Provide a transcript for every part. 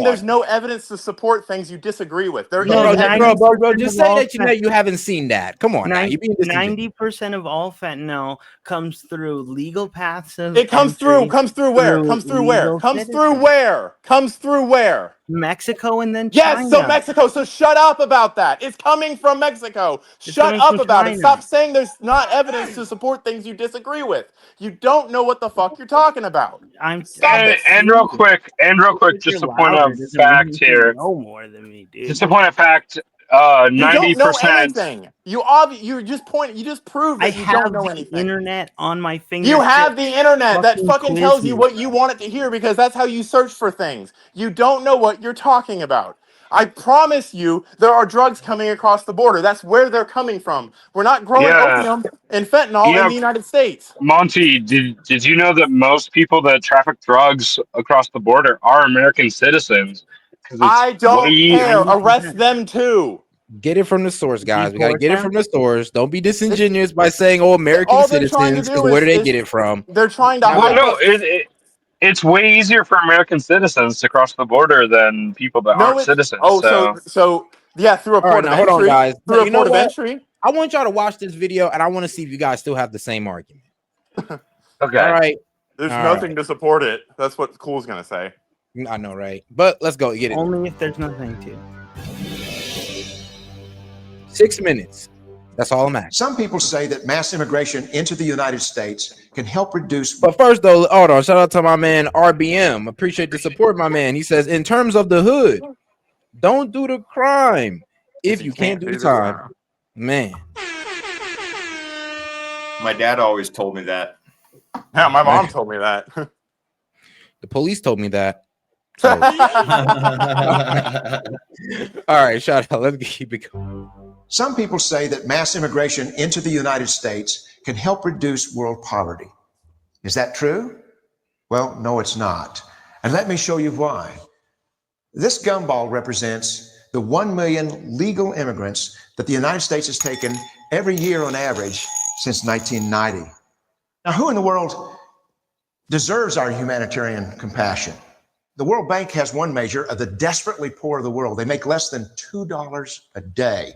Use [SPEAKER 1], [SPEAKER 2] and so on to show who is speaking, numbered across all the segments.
[SPEAKER 1] there's no evidence to support things you disagree with. There
[SPEAKER 2] No,
[SPEAKER 1] is evidence.
[SPEAKER 2] bro. Just say that you haven't seen that. Come on, now. You're being
[SPEAKER 3] 90% of all fentanyl comes through legal paths of
[SPEAKER 1] It comes through. Comes through where? Comes through where? Comes through where? Comes through where?
[SPEAKER 3] Mexico and then
[SPEAKER 1] Yes,
[SPEAKER 3] China.
[SPEAKER 1] so Mexico. So shut up about that. It's coming from Mexico. Shut up about it. Stop saying there's not evidence to support things you disagree with. You don't know what the fuck you're talking about. Stop it.
[SPEAKER 4] And real quick, just a point of fact here.
[SPEAKER 3] No more than me, dude.
[SPEAKER 4] Just a point of fact.
[SPEAKER 1] You
[SPEAKER 4] 90%.
[SPEAKER 1] don't know anything. You just proved that you don't know anything.
[SPEAKER 3] Internet on my finger.
[SPEAKER 1] You have the internet that fucking tells you what you want it to hear because that's how you search for things. You don't know what you're talking about. I promise you there are drugs coming across the border. That's where they're coming from. We're not growing opium and fentanyl in the United States.
[SPEAKER 4] Monty, did you know that most people that traffic drugs across the border are American citizens?
[SPEAKER 1] I don't care. Arrest them too.
[SPEAKER 2] Get it from the source, guys. We gotta get it from the source. Don't be disingenuous by saying, "Oh, American citizens," because where do they get it from?
[SPEAKER 1] They're trying to.
[SPEAKER 4] Well, no, it's way easier for American citizens to cross the border than people that aren't citizens.
[SPEAKER 1] So yeah, through a port of entry.
[SPEAKER 2] Hold on, guys.
[SPEAKER 1] Through a port of entry.
[SPEAKER 2] I want y'all to watch this video, and I want to see if you guys still have the same argument.
[SPEAKER 4] Okay.
[SPEAKER 2] All right.
[SPEAKER 1] There's nothing to support it. That's what Cool's gonna say.
[SPEAKER 2] I know, right? But let's go get it.
[SPEAKER 3] Only if there's nothing to.
[SPEAKER 2] 6 minutes. That's all I'm asking.
[SPEAKER 5] Some people say that mass immigration into the United States can help reduce.
[SPEAKER 2] But first, though, hold on. Shout out to my man RBM. Appreciate the support, my man. He says, in terms of the hood, don't do the crime if you can't do the time. Man.
[SPEAKER 6] My dad always told me that.
[SPEAKER 1] Yeah, my mom told me that.
[SPEAKER 2] The police told me that. So. All right, shout out. Let's keep it going.
[SPEAKER 5] Some people say that mass immigration into the United States can help reduce world poverty. Is that true? Well, no, it's not. And let me show you why. This gumball represents the 1 million legal immigrants that the United States has taken every year on average since 1990. Now, who in the world deserves our humanitarian compassion? The World Bank has one measure of the desperately poor of the world. They make less than $2 a day.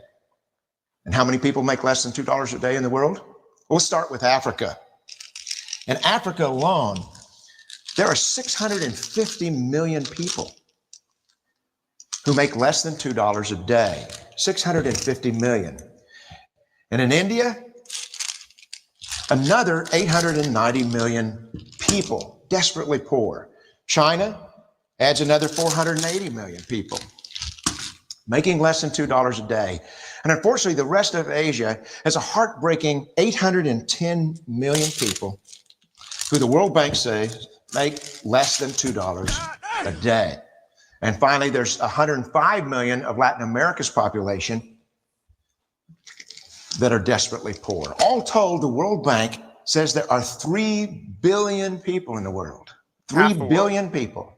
[SPEAKER 5] And how many people make less than $2 a day in the world? We'll start with Africa. In Africa alone, there are 650 million people who make less than $2 a day. 650 million. And in India, another 890 million people, desperately poor. China adds another 480 million people, making less than $2 a day. And unfortunately, the rest of Asia has a heartbreaking 810 million people who the World Bank says make less than $2 a day. And finally, there's 105 million of Latin America's population that are desperately poor. All told, the World Bank says there are 3 billion people in the world. 3 billion people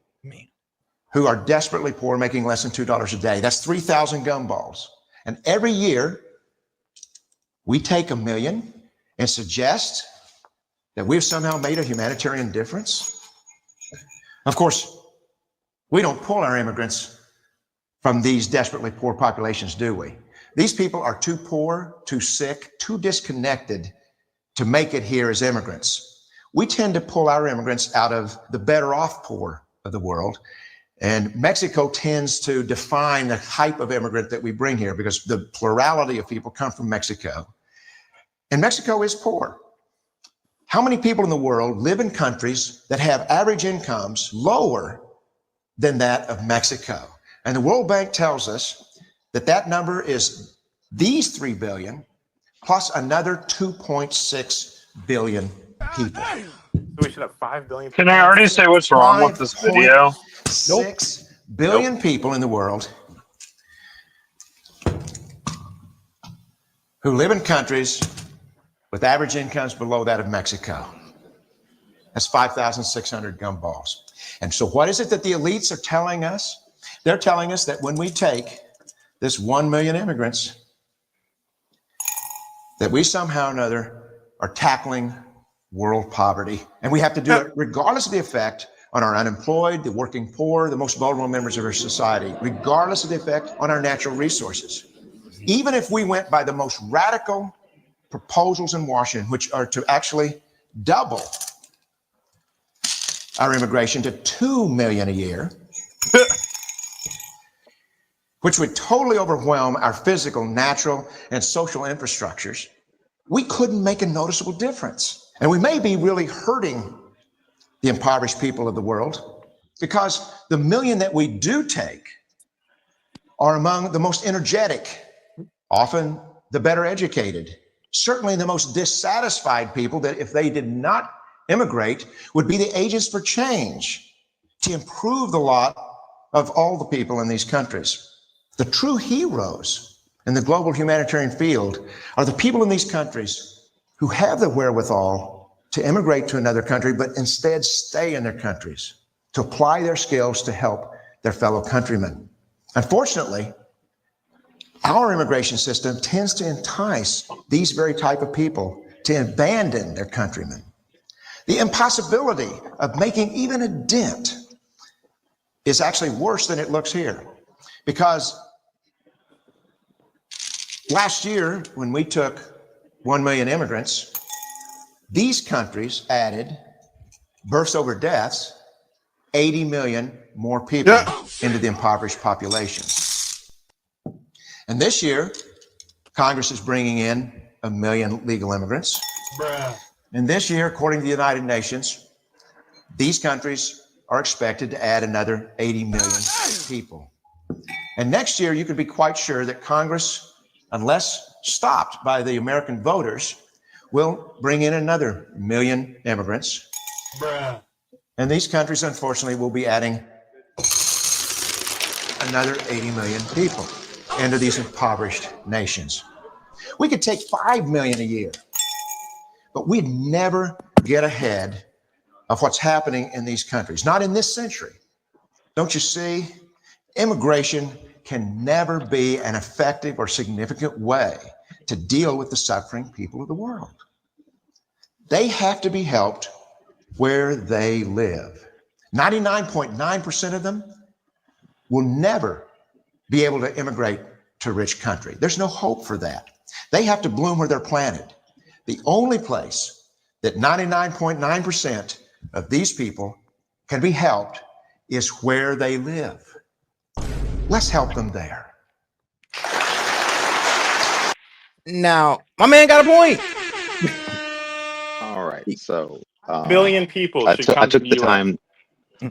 [SPEAKER 5] who are desperately poor, making less than $2 a day. That's 3,000 gumballs. And every year, we take 1 million and suggest that we've somehow made a humanitarian difference. Of course, we don't pull our immigrants from these desperately poor populations, do we? These people are too poor, too sick, too disconnected to make it here as immigrants. We tend to pull our immigrants out of the better off poor of the world. And Mexico tends to define the type of immigrant that we bring here because the plurality of people come from Mexico. And Mexico is poor. How many people in the world live in countries that have average incomes lower than that of Mexico? And the World Bank tells us that that number is these 3 billion plus another 2.6 billion people.
[SPEAKER 1] So we should have 5 billion.
[SPEAKER 4] Can I already say what's wrong with this video?
[SPEAKER 5] 6 billion people in the world who live in countries with average incomes below that of Mexico. That's 5,600 gumballs. And so what is it that the elites are telling us? They're telling us that when we take this 1 million immigrants, that we somehow or another are tackling world poverty. And we have to do it regardless of the effect on our unemployed, the working poor, the most vulnerable members of our society, regardless of the effect on our natural resources. Even if we went by the most radical proposals in Washington, which are to actually double our immigration to 2 million a year, which would totally overwhelm our physical, natural, and social infrastructures, we couldn't make a noticeable difference. And we may be really hurting the impoverished people of the world because the million that we do take are among the most energetic, often the better educated, certainly the most dissatisfied people that if they did not immigrate would be the agents for change to improve the lot of all the people in these countries. The true heroes in the global humanitarian field are the people in these countries who have the wherewithal to immigrate to another country, but instead stay in their countries to apply their skills to help their fellow countrymen. Unfortunately, our immigration system tends to entice these very type of people to abandon their countrymen. The impossibility of making even a dent is actually worse than it looks here, because last year, when we took 1 million immigrants, these countries added births over deaths, 80 million more people into the impoverished population. And this year, Congress is bringing in 1 million legal immigrants. And this year, according to the United Nations, these countries are expected to add another 80 million people. And next year, you can be quite sure that Congress, unless stopped by the American voters, will bring in another 1 million immigrants. And these countries, unfortunately, will be adding another 80 million people into these impoverished nations. We could take 5 million a year, but we'd never get ahead of what's happening in these countries, not in this century. Don't you see? Immigration can never be an effective or significant way to deal with the suffering people of the world. They have to be helped where they live. 99.9% of them will never be able to immigrate to a rich country. There's no hope for that. They have to bloom where they're planted. The only place that 99.9% of these people can be helped is where they live. Let's help them there.
[SPEAKER 2] Now, my man got a point.
[SPEAKER 7] All right, so
[SPEAKER 1] Billion people
[SPEAKER 7] I
[SPEAKER 1] should
[SPEAKER 7] took I
[SPEAKER 1] come to
[SPEAKER 7] took
[SPEAKER 1] the
[SPEAKER 7] the
[SPEAKER 1] U.S.
[SPEAKER 7] time.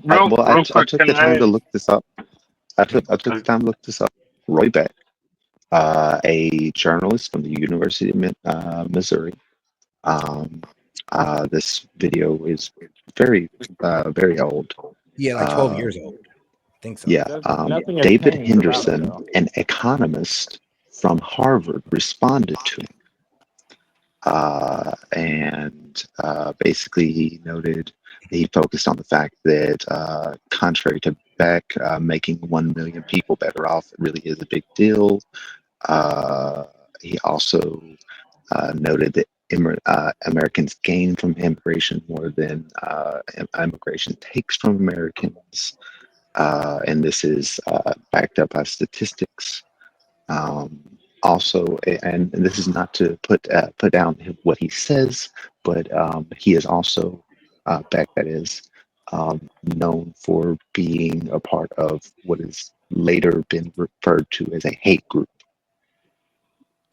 [SPEAKER 4] Real
[SPEAKER 7] I
[SPEAKER 4] quick,
[SPEAKER 7] took
[SPEAKER 4] can
[SPEAKER 7] the time
[SPEAKER 4] I?
[SPEAKER 7] to look this up. I took the time to look this up. Roy Beck, a journalist from the University of Missouri. Um, this video is very old.
[SPEAKER 2] Yeah, like 12 years old. I think so.
[SPEAKER 7] Yeah,
[SPEAKER 1] Nothing has
[SPEAKER 7] David
[SPEAKER 1] changed about it,
[SPEAKER 7] Henderson,
[SPEAKER 1] though.
[SPEAKER 7] an economist from Harvard, responded to him. And basically, he noted he focused on the fact that, contrary to Beck, making 1 million people better off really is a big deal. He also noted that Americans gain from immigration more than immigration takes from Americans. And this is backed up by statistics. Also, and this is not to put down what he says, but he is also Beck, that is, known for being a part of what has later been referred to as a hate group.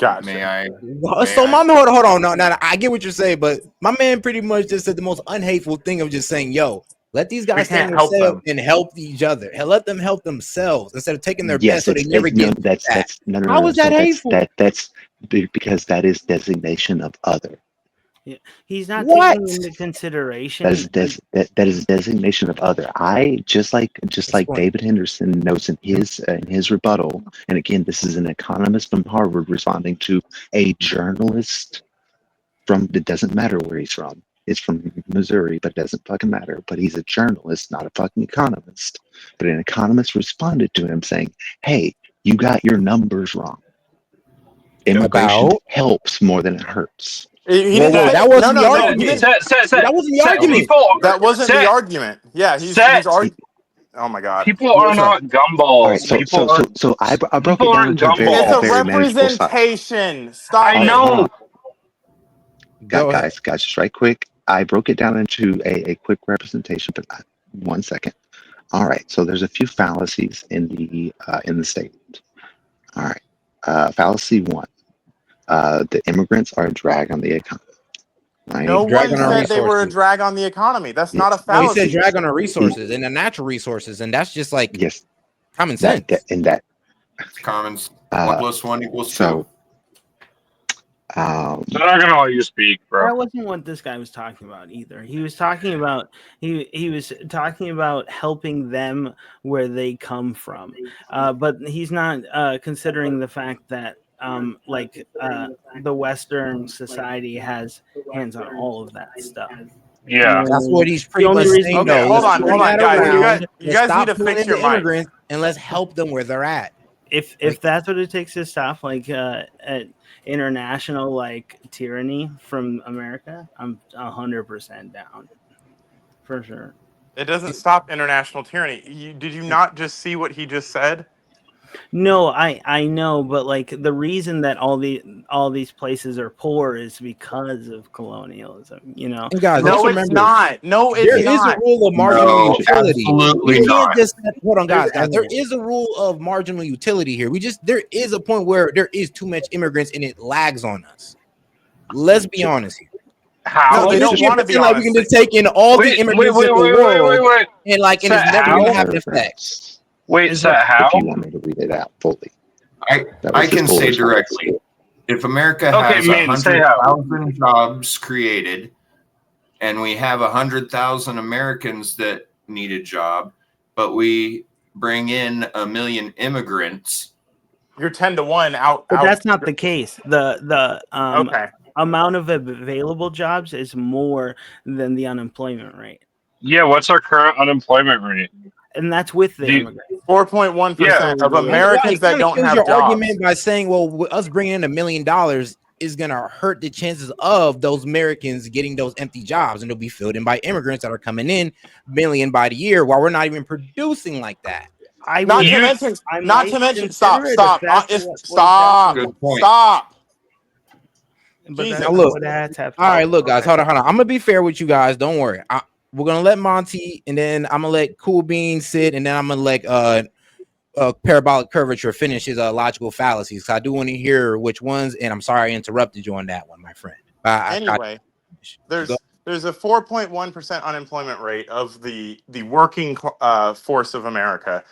[SPEAKER 6] May
[SPEAKER 1] Gotcha.
[SPEAKER 6] I?
[SPEAKER 2] So my man, hold on, no, I get what you're saying, but my man pretty much just said the most unhateful thing of just saying, "Yo, let these
[SPEAKER 1] We
[SPEAKER 2] guys stand
[SPEAKER 1] can't help
[SPEAKER 2] themselves
[SPEAKER 1] them.
[SPEAKER 2] and help each other, and let them help themselves instead of taking their best
[SPEAKER 7] Yes,
[SPEAKER 2] so they never
[SPEAKER 7] no,
[SPEAKER 2] get back."
[SPEAKER 7] no, no,
[SPEAKER 2] How
[SPEAKER 7] no.
[SPEAKER 2] is that
[SPEAKER 7] So
[SPEAKER 2] hateful?
[SPEAKER 7] that's because that is designation of other.
[SPEAKER 3] Yeah. He's not
[SPEAKER 2] What?
[SPEAKER 3] taking into
[SPEAKER 7] That is
[SPEAKER 3] consideration.
[SPEAKER 7] that is designation of other. I just like
[SPEAKER 2] Explain.
[SPEAKER 7] David Henderson notes in his rebuttal, and again, this is an economist from Harvard responding to a journalist from. It doesn't matter where he's from. It's from Missouri, but it doesn't fucking matter. But he's a journalist, not a fucking economist. But an economist responded to him saying, "Hey, you got your numbers wrong. Immigration
[SPEAKER 2] About
[SPEAKER 7] helps more than it hurts."
[SPEAKER 1] He
[SPEAKER 2] Whoa,
[SPEAKER 1] didn't say
[SPEAKER 2] that wasn't
[SPEAKER 1] no,
[SPEAKER 2] the
[SPEAKER 1] no, no. He
[SPEAKER 2] argument.
[SPEAKER 1] didn't.
[SPEAKER 2] That wasn't the argument.
[SPEAKER 1] That wasn't the argument. Yeah, he's arguing. Oh my God.
[SPEAKER 4] People are not
[SPEAKER 7] All right,
[SPEAKER 4] gumballs.
[SPEAKER 7] so I broke it
[SPEAKER 4] people
[SPEAKER 7] down
[SPEAKER 4] aren't
[SPEAKER 7] into
[SPEAKER 1] It's
[SPEAKER 7] a
[SPEAKER 1] a
[SPEAKER 4] gumballs.
[SPEAKER 7] very manageable size.
[SPEAKER 1] representation.
[SPEAKER 4] I
[SPEAKER 1] Stop it.
[SPEAKER 4] know.
[SPEAKER 2] Go ahead.
[SPEAKER 7] Guys, just right quick. I broke it down into a quick representation, but 1 second. All right, so there's a few fallacies in the statement. All right, fallacy one: the immigrants are a drag on the economy. Right?
[SPEAKER 1] No
[SPEAKER 2] Drag
[SPEAKER 1] one
[SPEAKER 2] on our
[SPEAKER 1] said they were a
[SPEAKER 2] resources.
[SPEAKER 1] drag on the economy. That's
[SPEAKER 7] Yeah.
[SPEAKER 1] not a
[SPEAKER 2] No, he said
[SPEAKER 1] fallacy.
[SPEAKER 2] drag on our resources and the natural resources, and that's just like
[SPEAKER 7] Yes,
[SPEAKER 2] common sense.
[SPEAKER 7] that.
[SPEAKER 6] It's common. 1 + 1 = 2.
[SPEAKER 7] So,
[SPEAKER 4] They're not gonna let you speak, bro.
[SPEAKER 3] That wasn't what this guy was talking about either. He was talking about he was talking about helping them where they come from, but he's not considering the fact that the Western society has hands on all of that stuff.
[SPEAKER 4] Yeah.
[SPEAKER 2] That's what he's
[SPEAKER 3] The
[SPEAKER 2] pretty
[SPEAKER 3] only
[SPEAKER 2] much
[SPEAKER 3] reason-
[SPEAKER 2] saying.
[SPEAKER 1] Okay,
[SPEAKER 2] No,
[SPEAKER 1] hold
[SPEAKER 2] let's
[SPEAKER 1] on,
[SPEAKER 2] turn that
[SPEAKER 1] guys.
[SPEAKER 2] around.
[SPEAKER 1] You guys need to
[SPEAKER 2] pulling
[SPEAKER 1] fix
[SPEAKER 2] in
[SPEAKER 1] your
[SPEAKER 2] the
[SPEAKER 1] mic.
[SPEAKER 2] immigrants and let's help them where they're at.
[SPEAKER 3] If that's what it takes to stop international tyranny from America, I'm 100% down for sure.
[SPEAKER 1] It doesn't stop international tyranny. Did you not just see what he just said?
[SPEAKER 3] No, I know, but the reason that all these places are poor is because of colonialism.
[SPEAKER 2] And guys,
[SPEAKER 1] No,
[SPEAKER 2] let's
[SPEAKER 1] it's
[SPEAKER 2] remember,
[SPEAKER 1] not. No, it's
[SPEAKER 2] there is a
[SPEAKER 1] not.
[SPEAKER 2] rule of marginal
[SPEAKER 6] No,
[SPEAKER 2] utility.
[SPEAKER 6] absolutely
[SPEAKER 2] We can't
[SPEAKER 6] not.
[SPEAKER 2] just hold on, guys. There is a rule of marginal utility here. There is a point where there is too much immigrants and it lags on us. Let's be honest here.
[SPEAKER 4] How?
[SPEAKER 1] No, they don't want to be
[SPEAKER 2] like we can just take in all the immigrants in the world and it's never
[SPEAKER 4] how?
[SPEAKER 2] gonna have an effect.
[SPEAKER 4] Wait, is that how?
[SPEAKER 7] If you want me to read it out fully,
[SPEAKER 6] I can say directly, if America has
[SPEAKER 4] man, say how.
[SPEAKER 6] 100,000 jobs created and we have 100,000 Americans that need a job, but we bring in 1 million immigrants,
[SPEAKER 1] You're 10 to 1 out.
[SPEAKER 3] But that's not the case. The
[SPEAKER 1] Okay.
[SPEAKER 3] amount of available jobs is more than the unemployment rate,
[SPEAKER 4] Yeah, what's our current unemployment rate?
[SPEAKER 3] and that's with the immigrants.
[SPEAKER 1] 4.1% of Americans that don't have
[SPEAKER 2] your
[SPEAKER 1] jobs.
[SPEAKER 2] argument by saying, well, us bringing in $1 million is gonna hurt the chances of those Americans getting those empty jobs, and they'll be filled in by immigrants that are coming in million by the year, while we're not even producing like that.
[SPEAKER 1] Not to mention, stop.
[SPEAKER 6] Good point.
[SPEAKER 1] Stop.
[SPEAKER 3] But
[SPEAKER 1] Jesus.
[SPEAKER 3] that's
[SPEAKER 2] Look,
[SPEAKER 3] what ads have.
[SPEAKER 2] All right, look, guys, hold on. I'm gonna be fair with you guys. Don't worry. We're gonna let Monty, and then I'm gonna let Cool Bean sit, and then I'm gonna let parabolic curvature finish his logical fallacies. So I do want to hear which ones, and I'm sorry I interrupted you on that one, my friend.
[SPEAKER 1] Anyway, there's a 4.1% unemployment rate of the working force of America.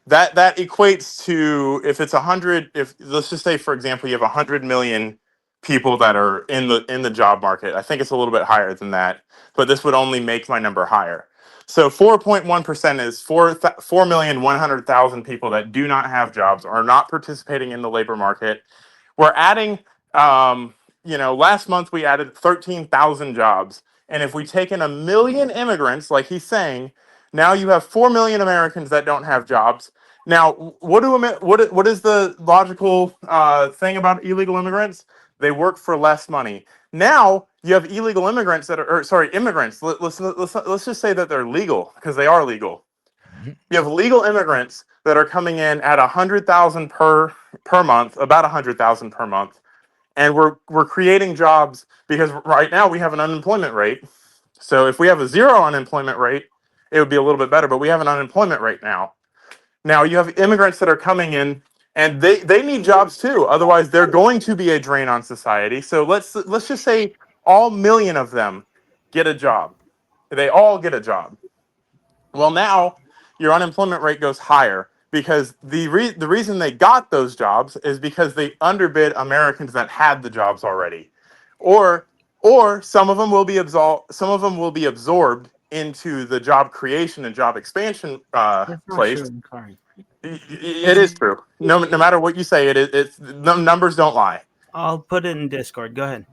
[SPEAKER 1] That equates to, if it's 100, if let's just say, for example, you have 100 million people that are in the job market. I think it's a little bit higher than that, but this would only make my number higher. So 4.1% is 4,100,000 people that do not have jobs, are not participating in the labor market. We're adding, last month we added 13,000 jobs. And if we take in 1 million immigrants, like he's saying, now you have 4 million Americans that don't have jobs. Now, what is the logical thing about illegal immigrants? They work for less money. Now you have illegal immigrants immigrants. Let's just say that they're legal, because they are legal. You have legal immigrants that are coming in at 100,000 per month, about 100,000 per month, and we're creating jobs, because right now we have an unemployment rate. So if we have a 0 unemployment rate, it would be a little bit better. But we have an unemployment rate now. Now you have immigrants that are coming in, and they need jobs too. Otherwise, they're going to be a drain on society. So let's just say all 1 million of them get a job. They all get a job. Well, now your unemployment rate goes higher, because the reason they got those jobs is because they underbid Americans that had the jobs already, or some of them will be absorbed into the job creation and job expansion place. It is true. No matter what you say, it's the numbers don't lie.
[SPEAKER 3] I'll put it in Discord. Go ahead.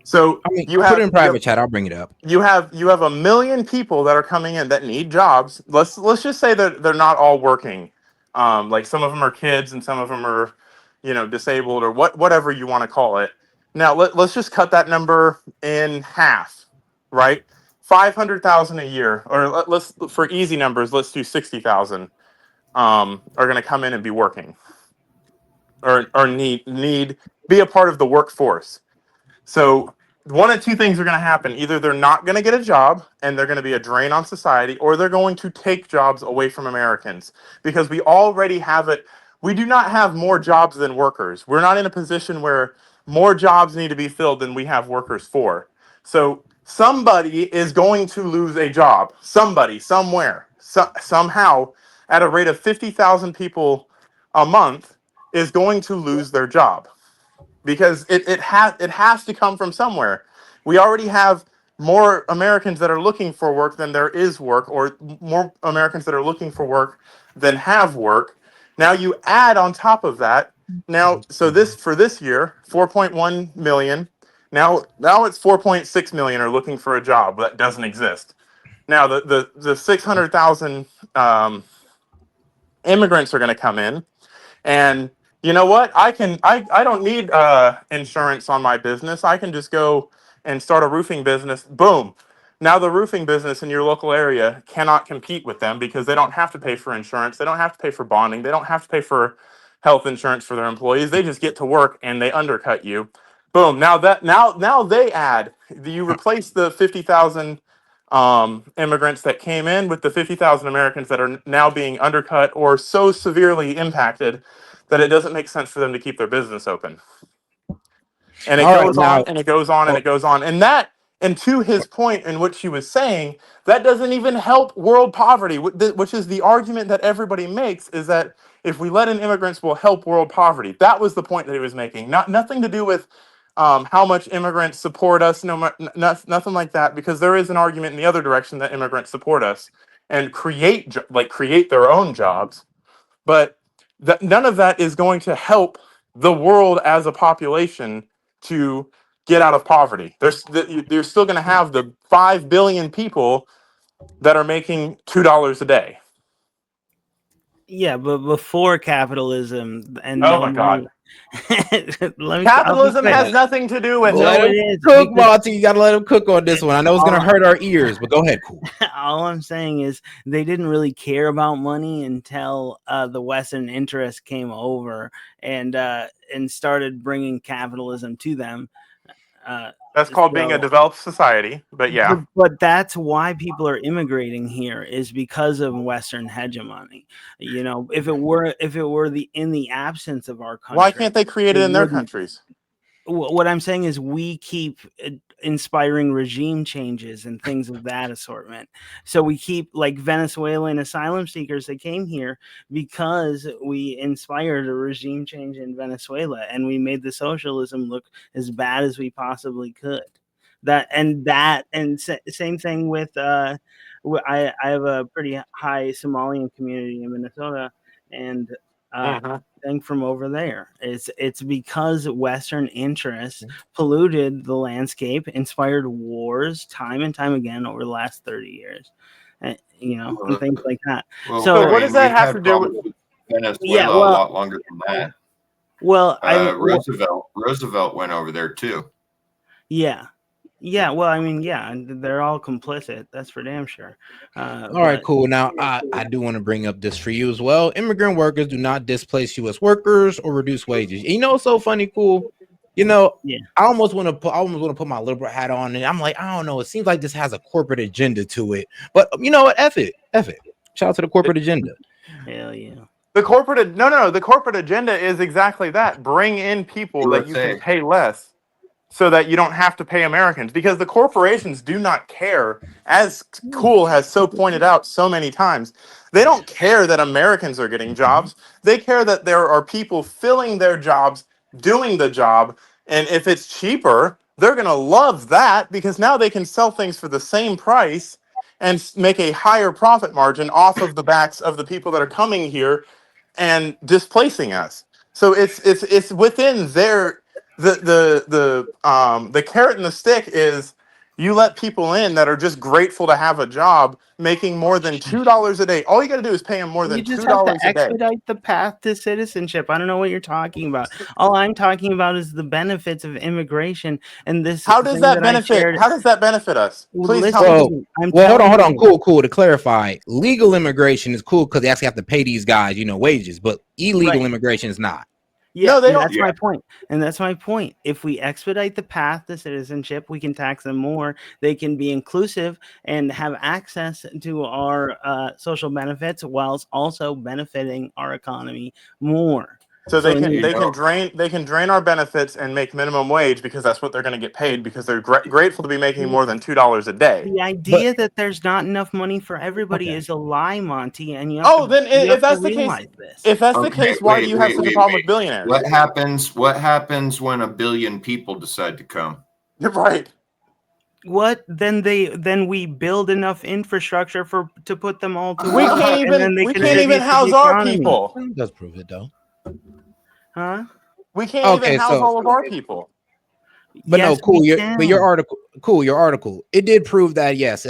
[SPEAKER 1] So you have
[SPEAKER 2] put it in private chat. I'll bring it up.
[SPEAKER 1] You have 1 million people that are coming in that need jobs. Let's just say that they're not all working. Like some of them are kids and some of them are, disabled, or whatever you want to call it. Now let's just cut that number in half, right? 500,000 a year, or let's for easy numbers, let's do 60,000. Are going to come in and be working, or need be a part of the workforce. So one of two things are going to happen. Either they're not going to get a job and they're going to be a drain on society, or they're going to take jobs away from Americans because we already have it. We do not have more jobs than workers. We're not in a position where more jobs need to be filled than we have workers for. So somebody is going to lose a job. Somebody, somewhere, somehow, at a rate of 50,000 people a month, is going to lose their job because it has to come from somewhere. We already have more Americans that are looking for work than there is work, or more Americans that are looking for work than have work. Now you add on top of that. Now, so this for this year, 4.1 million. Now it's 4.6 million are looking for a job that doesn't exist. Now the 600,000 immigrants are going to come in, and you know what? I don't need insurance on my business. I can just go and start a roofing business. Boom. Now the roofing business in your local area cannot compete with them because they don't have to pay for insurance. They don't have to pay for bonding. They don't have to pay for health insurance for their employees. They just get to work and they undercut you. Boom. Now they add. You replace the 50,000 immigrants that came in with the 50,000 Americans that are now being undercut or so severely impacted that it doesn't make sense for them to keep their business open. And it
[SPEAKER 2] All right,
[SPEAKER 1] goes on
[SPEAKER 2] now,
[SPEAKER 1] and it goes on and it goes on. And to his point in which he was saying, that doesn't even help world poverty, which is the argument that everybody makes, is that if we let in immigrants, will help world poverty. That was the point that he was making. Nothing to do with how much immigrants support us, nothing like that, because there is an argument in the other direction that immigrants support us and create their own jobs. But none of that is going to help the world as a population to get out of poverty. You're still going to have the 5 billion people that are making $2 a day.
[SPEAKER 3] Yeah, but before capitalism and
[SPEAKER 1] Oh
[SPEAKER 3] no
[SPEAKER 1] my
[SPEAKER 3] money.
[SPEAKER 1] God.
[SPEAKER 3] I'll be
[SPEAKER 1] Capitalism
[SPEAKER 3] quick.
[SPEAKER 1] has nothing to do with it.
[SPEAKER 2] let
[SPEAKER 3] No, it
[SPEAKER 2] him
[SPEAKER 3] is
[SPEAKER 2] cook,
[SPEAKER 3] because
[SPEAKER 2] Monty. You gotta let him cook on this one. I know it's gonna hurt our ears, but go ahead, cool.
[SPEAKER 3] all I'm saying is they didn't really care about money until the Western interests came over and started bringing capitalism to them.
[SPEAKER 1] That's called being a
[SPEAKER 3] So,
[SPEAKER 1] developed society. But yeah.
[SPEAKER 3] but that's why people are immigrating here, is because of Western hegemony. You know, if it were in the absence of our
[SPEAKER 1] Why
[SPEAKER 3] country,
[SPEAKER 1] can't they create it
[SPEAKER 3] it
[SPEAKER 1] in their
[SPEAKER 3] wouldn't.
[SPEAKER 1] countries?
[SPEAKER 3] What I'm saying is we keep inspiring regime changes and things of that assortment. So we keep, like, Venezuelan asylum seekers that came here because we inspired a regime change in Venezuela and we made the socialism look as bad as we possibly could. Same thing with I have a pretty high Somalian community in Minnesota, and
[SPEAKER 1] Mhm.
[SPEAKER 3] thing from over there. It's because Western interests polluted the landscape, inspired wars time and time again over the last 30 years, and things like that.
[SPEAKER 6] Well,
[SPEAKER 1] So
[SPEAKER 3] So
[SPEAKER 1] what
[SPEAKER 6] I
[SPEAKER 1] does
[SPEAKER 6] mean,
[SPEAKER 1] that
[SPEAKER 6] we've
[SPEAKER 1] have to
[SPEAKER 6] had
[SPEAKER 1] do with?
[SPEAKER 6] problems with
[SPEAKER 3] yeah,
[SPEAKER 6] Venezuela a
[SPEAKER 3] well,
[SPEAKER 6] lot longer than that. Roosevelt went over there too.
[SPEAKER 3] yeah. Yeah, well, I mean, yeah, and they're all complicit. That's for damn sure.
[SPEAKER 2] All right, cool. Now, I do want to bring up this for you as well. Immigrant workers do not displace U.S. workers or reduce wages. You know, it's so funny, cool. You know,
[SPEAKER 3] Yeah.
[SPEAKER 2] I almost want to put my liberal hat on, and I'm like, I don't know. It seems like this has a corporate agenda to it, but you know what? F it. Shout out to the corporate agenda.
[SPEAKER 3] Hell yeah.
[SPEAKER 1] The corporate no. The corporate agenda is exactly that. Bring in people that you can
[SPEAKER 6] USA.
[SPEAKER 1] pay less so that you don't have to pay Americans, because the corporations do not care, as Cool has so pointed out so many times. They don't care that Americans are getting jobs. They care that there are people filling their jobs, doing the job, and if it's cheaper, they're going to love that because now they can sell things for the same price and make a higher profit margin off of the backs of the people that are coming here and displacing us. So it's within their the carrot and the stick is You let people in that are just grateful to have a job, making more than $2 a day. All you got to do is pay them more
[SPEAKER 3] You
[SPEAKER 1] than
[SPEAKER 3] just have to
[SPEAKER 1] $2 a day.
[SPEAKER 3] expedite the path to citizenship. I don't know what you're talking about. All I'm talking about is the benefits of immigration and this
[SPEAKER 1] How does
[SPEAKER 3] thing
[SPEAKER 1] that
[SPEAKER 3] that I
[SPEAKER 1] benefit?
[SPEAKER 3] shared.
[SPEAKER 1] How does that benefit us?
[SPEAKER 3] Well,
[SPEAKER 1] Please tell me.
[SPEAKER 3] listen, I'm
[SPEAKER 2] Well, hold
[SPEAKER 3] telling
[SPEAKER 2] on.
[SPEAKER 3] you.
[SPEAKER 2] Cool. To clarify, legal immigration is cool because they actually have to pay these guys, wages. But illegal
[SPEAKER 3] Right.
[SPEAKER 2] immigration is not.
[SPEAKER 3] Yeah,
[SPEAKER 1] No, they don't.
[SPEAKER 3] that's my point. And that's my point. If we expedite the path to citizenship, we can tax them more. They can be inclusive and have access to our social benefits whilst also benefiting our economy more.
[SPEAKER 1] So they can
[SPEAKER 6] You know,
[SPEAKER 1] drain our benefits and make minimum wage because that's what they're going to get paid because they're grateful to be making more than $2 a day.
[SPEAKER 3] The idea that there's not enough money for everybody is a lie, Monty, and you have
[SPEAKER 1] Oh, then if
[SPEAKER 3] to
[SPEAKER 1] that's the case,
[SPEAKER 3] realize this.
[SPEAKER 1] why do you have such a problem with billionaires?
[SPEAKER 6] What happens when 1 billion people decide to come?
[SPEAKER 1] You're right.
[SPEAKER 3] What then we build enough infrastructure to put them all to
[SPEAKER 1] We
[SPEAKER 3] work,
[SPEAKER 1] can't
[SPEAKER 3] and then
[SPEAKER 1] even
[SPEAKER 3] they
[SPEAKER 1] we can't even
[SPEAKER 3] contribute to the
[SPEAKER 1] house our
[SPEAKER 3] economy.
[SPEAKER 1] people.
[SPEAKER 2] It does prove it though.
[SPEAKER 3] Huh?
[SPEAKER 1] We can't even
[SPEAKER 2] Okay,
[SPEAKER 1] house
[SPEAKER 2] so
[SPEAKER 1] all of our people.
[SPEAKER 2] but
[SPEAKER 3] Yes,
[SPEAKER 2] no, cool.
[SPEAKER 3] we
[SPEAKER 2] Your
[SPEAKER 3] can.
[SPEAKER 2] article, it did prove that yes,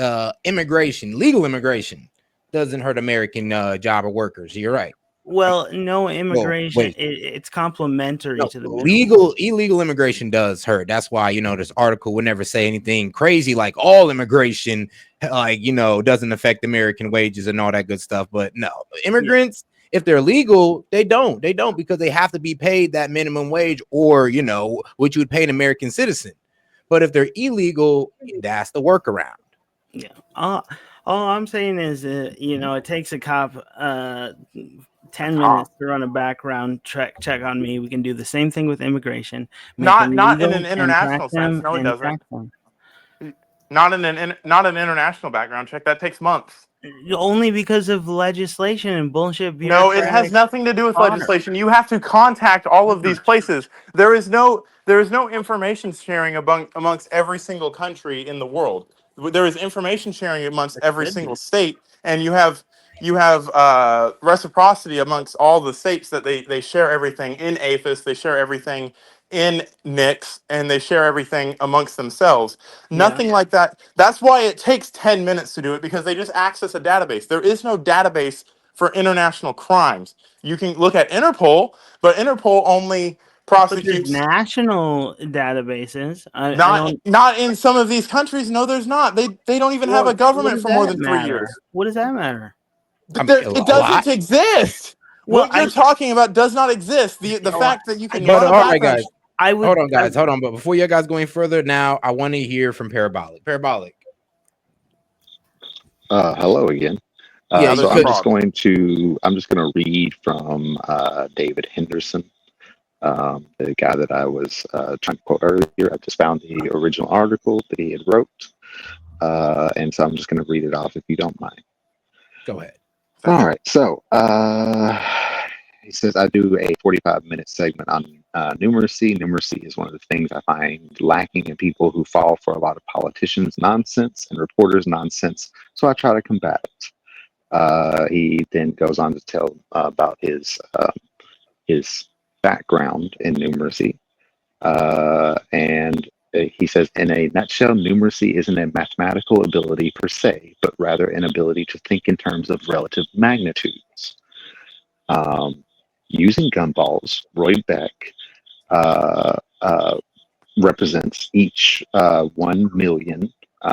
[SPEAKER 2] immigration, legal immigration, doesn't hurt American job or workers. You're right.
[SPEAKER 3] Well, no
[SPEAKER 2] Well,
[SPEAKER 3] immigration.
[SPEAKER 2] wait,
[SPEAKER 3] It's complementary
[SPEAKER 2] no,
[SPEAKER 3] to the middle.
[SPEAKER 2] illegal immigration does hurt. That's why this article would never say anything crazy like all immigration, doesn't affect American wages and all that good stuff. But no, immigrants, if they're legal, they don't because they have to be paid that minimum wage or what you would pay an American citizen. But if they're illegal, that's the workaround.
[SPEAKER 3] Yeah. All I'm saying is, it takes a cop 10 minutes to run a background check on me. We can do the same thing with immigration. Make them
[SPEAKER 1] Not in
[SPEAKER 3] legal
[SPEAKER 1] an
[SPEAKER 3] and track
[SPEAKER 1] international sense.
[SPEAKER 3] them
[SPEAKER 1] No, it
[SPEAKER 3] and
[SPEAKER 1] doesn't.
[SPEAKER 3] tax them.
[SPEAKER 1] Not an international background check. That takes months.
[SPEAKER 3] Only because of legislation and bullshit
[SPEAKER 1] No, it has
[SPEAKER 3] bureaucratic
[SPEAKER 1] nothing to do with
[SPEAKER 3] fodder.
[SPEAKER 1] legislation. You have to contact all of these places. There is no information sharing amongst every single country in the world. There is information sharing amongst every
[SPEAKER 3] Should be.
[SPEAKER 1] single state, and you have reciprocity amongst all the states that they share everything in APHIS, they share everything in NICS, and they share everything amongst themselves.
[SPEAKER 3] Yeah.
[SPEAKER 1] Nothing like that. That's why it takes 10 minutes to do it because they just access a database. There is no database for international crimes. You can look at Interpol, but Interpol only
[SPEAKER 3] But there's
[SPEAKER 1] prosecutes
[SPEAKER 3] national databases. I don't.
[SPEAKER 1] not in some of these countries. No, there's not. They don't even have a
[SPEAKER 3] What
[SPEAKER 1] government
[SPEAKER 3] does
[SPEAKER 1] for more
[SPEAKER 3] that
[SPEAKER 1] than 3
[SPEAKER 3] matter?
[SPEAKER 1] years.
[SPEAKER 3] What does that matter?
[SPEAKER 2] I mean, a
[SPEAKER 1] It
[SPEAKER 2] lot.
[SPEAKER 1] doesn't exist.
[SPEAKER 3] Well,
[SPEAKER 1] What you're talking about does not exist. The fact that you can
[SPEAKER 2] But
[SPEAKER 1] run a
[SPEAKER 2] all right,
[SPEAKER 1] background.
[SPEAKER 2] guys. Hold on, guys. Hold on. But before you guys go any further, now I want to hear from Parabolic. Parabolic.
[SPEAKER 7] Hello again. So I'm just going to read from David Henderson, the guy that I was trying to quote earlier. I just found the original article that he had wrote, and so I'm just going to read it off if you don't mind.
[SPEAKER 2] Go ahead.
[SPEAKER 7] All right. So he says, I do a 45-minute segment on numeracy. Numeracy is one of the things I find lacking in people who fall for a lot of politicians' nonsense and reporters' nonsense. So I try to combat it. He then goes on to tell about his background in numeracy. And he says, in a nutshell, numeracy isn't a mathematical ability per se, but rather an ability to think in terms of relative magnitudes. Using gumballs, Roy Beck represents each 1 million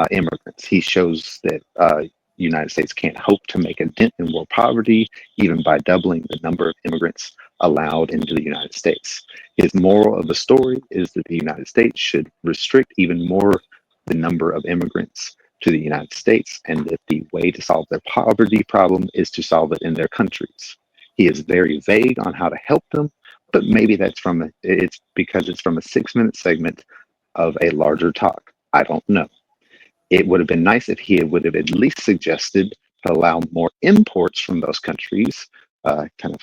[SPEAKER 7] immigrants. He shows that United States can't hope to make a dent in world poverty even by doubling the number of immigrants allowed into the United States. His moral of the story is that the United States should restrict even more the number of immigrants to the United States, and that the way to solve their poverty problem is to solve it in their countries. He is very vague on how to help them, but maybe it's because it's from a 6-minute segment of a larger talk. I don't know. It would have been nice if he would have at least suggested to allow more imports from those countries, kind of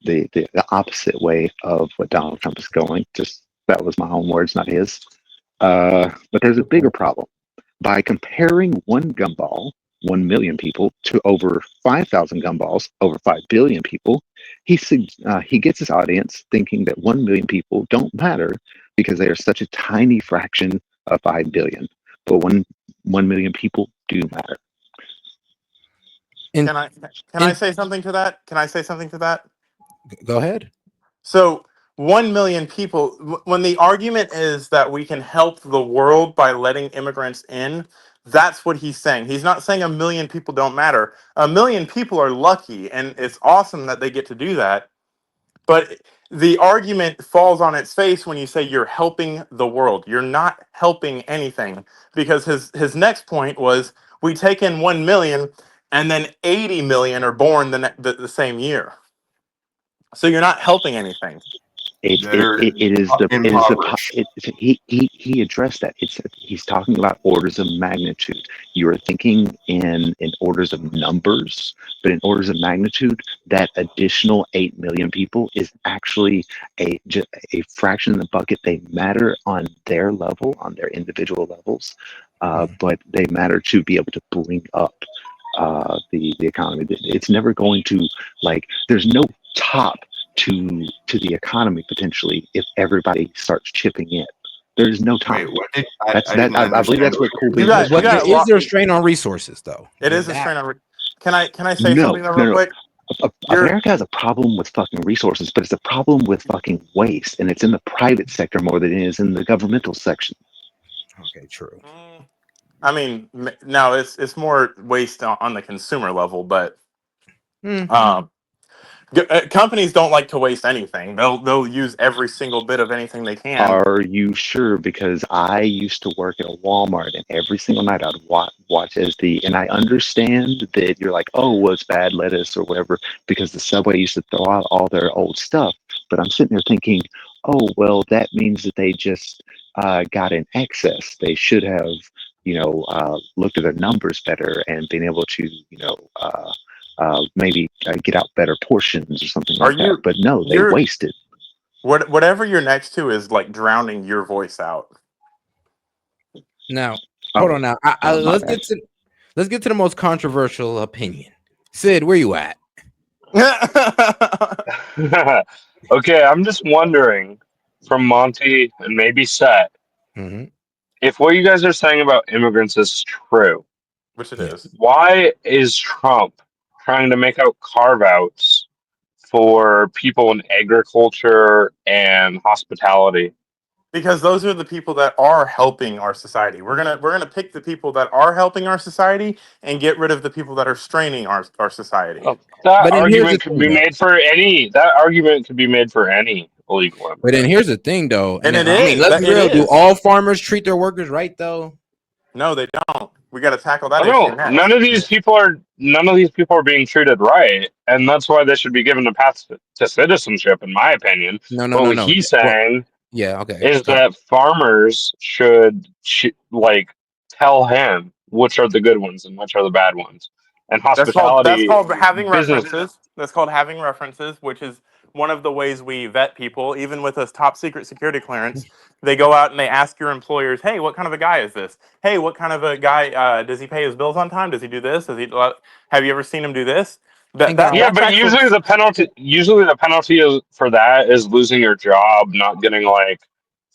[SPEAKER 7] the opposite way of what Donald Trump is going. Just that was my own words, not his. But there's a bigger problem. By comparing one gumball, 1 million people, to over 5,000 gumballs, over 5 billion people, he gets his audience thinking that 1 million people don't matter because they are such a tiny fraction of 5 billion. but 1 million people do matter.
[SPEAKER 1] Can I say something to that? Can I say something to that?
[SPEAKER 2] Go ahead.
[SPEAKER 1] So 1 million people, when the argument is that we can help the world by letting immigrants in, that's what he's saying. He's not saying 1 million people don't matter. 1 million people are lucky, and it's awesome that they get to do that. But the argument falls on its face when you say you're helping the world. You're not helping anything, because his next point was we take in 1 million and then 80 million are born the same year. So you're not helping anything.
[SPEAKER 7] He addressed that. He's talking about orders of magnitude. You are thinking in orders of numbers, but in orders of magnitude, that additional 8 million people is actually a fraction in the bucket. They matter on their level, on their individual levels, but they matter to be able to bring up the economy. It's never going to, like, there's no top to the economy potentially if everybody starts chipping in. There's no time.
[SPEAKER 6] Wait, what did,
[SPEAKER 7] I believe that's what Cool Beans
[SPEAKER 1] got-
[SPEAKER 7] was.
[SPEAKER 1] you got
[SPEAKER 2] Is there a strain on resources though?
[SPEAKER 1] It is a strain on. Can I say
[SPEAKER 7] No,
[SPEAKER 1] something real
[SPEAKER 7] no.
[SPEAKER 1] quick?
[SPEAKER 7] America has a problem with fucking resources, but it's a problem with fucking waste, and it's in the private sector more than it is in the governmental section.
[SPEAKER 2] Okay, true.
[SPEAKER 1] I mean, no, it's more waste on the consumer level, but companies don't like to waste anything. They'll use every single bit of anything they can.
[SPEAKER 7] Are you sure? Because I used to work at a Walmart, and every single night I'd watch and I understand that you're like, oh, well, it's bad lettuce or whatever, because the Subway used to throw out all their old stuff. But I'm sitting there thinking, oh, well, that means that they just got in excess. They should have, looked at their numbers better and been able to, maybe get out better portions or something like that. But no, they wasted.
[SPEAKER 1] Whatever you're next to is like drowning your voice out.
[SPEAKER 2] Now, hold on. Now, let's get to the most controversial opinion. Sid, where you at?
[SPEAKER 4] Okay, I'm just wondering from Monty and maybe Set, if what you guys are saying about immigrants is true,
[SPEAKER 1] which it is,
[SPEAKER 4] why is Trump trying to make out carve-outs for people in agriculture and hospitality?
[SPEAKER 1] Because those are the people that are helping our society. We're gonna pick the people that are helping our society and get rid of the people that are straining our society.
[SPEAKER 4] That argument could be made for any. That argument could be made for any illegal immigrant.
[SPEAKER 2] But then here's the thing, though.
[SPEAKER 1] And it
[SPEAKER 2] I mean, let's be real. Do
[SPEAKER 1] is.
[SPEAKER 2] all farmers treat their workers right, though?
[SPEAKER 1] No, they don't. We got to tackle that
[SPEAKER 4] No,
[SPEAKER 1] issue next.
[SPEAKER 4] none of these people are being treated right, and that's why they should be given a path to citizenship, in my opinion.
[SPEAKER 2] No.
[SPEAKER 4] What he's saying, is
[SPEAKER 2] Go
[SPEAKER 4] that farmers should tell him which are the good ones and which are the bad ones, and hospitality.
[SPEAKER 1] That's called having
[SPEAKER 4] business.
[SPEAKER 1] references. That's called having references, which is one of the ways we vet people. Even with a top secret security clearance, they go out and they ask your employers, "Hey, what kind of a guy is this? Hey, what kind of a guy does he pay his bills on time? Does he do this? Have you ever seen him do this?"
[SPEAKER 4] But usually the penalty for that is losing your job, not getting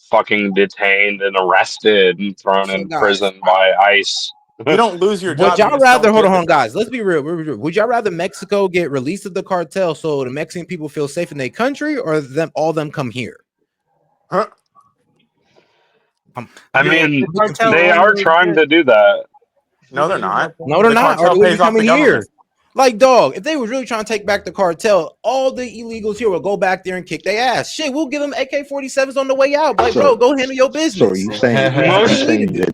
[SPEAKER 4] fucking detained and arrested and thrown in prison by ICE.
[SPEAKER 1] You don't lose your job.
[SPEAKER 2] Would y'all rather hold on, guys? Let's be real. Would y'all rather Mexico get released of the cartel so the Mexican people feel safe in their country, or all them come here?
[SPEAKER 1] Huh?
[SPEAKER 4] I mean, they are trying to do that.
[SPEAKER 1] No, they're not.
[SPEAKER 2] No, they're not. Or they coming here? Like, dog, if they was really trying to take back the cartel, all the illegals here will go back there and kick their ass. Shit, we'll give them AK-47s on the way out. Like, bro, go handle your business.
[SPEAKER 7] So are you saying,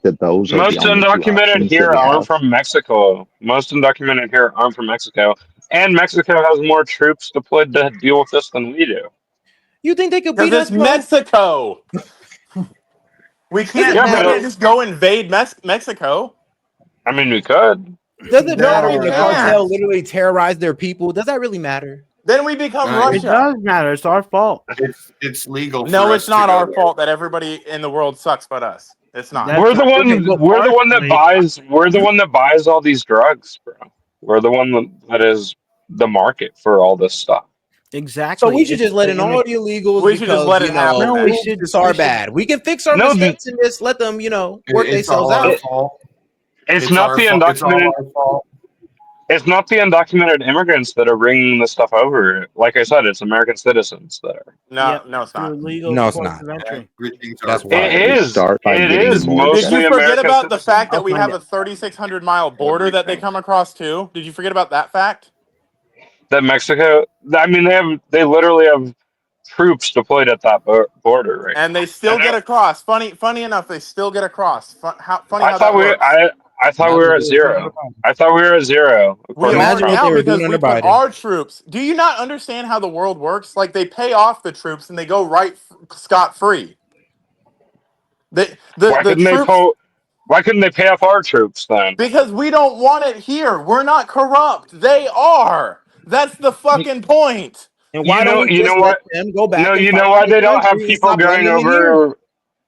[SPEAKER 7] that those are
[SPEAKER 4] most undocumented here aren't from Mexico? Most undocumented here aren't from Mexico, and Mexico has more troops deployed to deal with this than we do.
[SPEAKER 2] You think they could beat us?
[SPEAKER 1] Mexico. We can't just go invade Mexico.
[SPEAKER 4] I mean, we could.
[SPEAKER 2] Does it matter if the cartel literally terrorize their people? Does that really matter?
[SPEAKER 1] Then we become Russia.
[SPEAKER 3] It does matter. It's our fault.
[SPEAKER 6] It's legal.
[SPEAKER 1] No, it's not our fault that everybody in the world sucks but us. It's not.
[SPEAKER 4] We're the one that buys all these drugs, bro. We're the one that is the market for all this stuff.
[SPEAKER 3] Exactly.
[SPEAKER 2] So we should just let in all the illegals
[SPEAKER 1] we should just let it happen.
[SPEAKER 3] No, we
[SPEAKER 2] just are bad. We can fix our mistakes and just let them, work themselves out.
[SPEAKER 4] It's not the undocumented. It's not the undocumented immigrants that are bringing this stuff over. Like I said, it's American citizens that are.
[SPEAKER 1] No, it's not.
[SPEAKER 2] No, it's not.
[SPEAKER 7] That's why
[SPEAKER 4] It is.
[SPEAKER 7] start by
[SPEAKER 4] It
[SPEAKER 7] getting
[SPEAKER 4] is
[SPEAKER 7] more.
[SPEAKER 1] Did you
[SPEAKER 4] mostly
[SPEAKER 1] forget
[SPEAKER 4] American
[SPEAKER 1] about the
[SPEAKER 4] citizens.
[SPEAKER 1] fact that we have a 3,600-mile border that they come across too? Did you forget about that fact?
[SPEAKER 4] That Mexico. I mean, they literally have troops deployed at that border right
[SPEAKER 1] And
[SPEAKER 4] now.
[SPEAKER 1] they still get across. Funny enough, they still get across. Funny
[SPEAKER 4] I
[SPEAKER 1] how
[SPEAKER 4] thought
[SPEAKER 1] that works.
[SPEAKER 4] I thought we were at zero. I thought we were at zero.
[SPEAKER 1] We are
[SPEAKER 2] Imagine what
[SPEAKER 1] now
[SPEAKER 2] they were
[SPEAKER 1] because
[SPEAKER 2] doing
[SPEAKER 1] we
[SPEAKER 2] under
[SPEAKER 1] put
[SPEAKER 2] Biden.
[SPEAKER 1] our troops. Do you not understand how the world works? Like they pay off the troops and they go right scot free. The troops
[SPEAKER 4] Why couldn't they pay off our troops then?
[SPEAKER 1] because we don't want it here. We're not corrupt. They are. That's the fucking point.
[SPEAKER 2] And why don't we just let them go back
[SPEAKER 4] No,
[SPEAKER 2] and
[SPEAKER 4] you
[SPEAKER 2] fight
[SPEAKER 4] know why
[SPEAKER 2] for their
[SPEAKER 4] they don't have
[SPEAKER 2] country and
[SPEAKER 4] people
[SPEAKER 2] stop
[SPEAKER 4] going
[SPEAKER 2] blending in here?
[SPEAKER 4] over.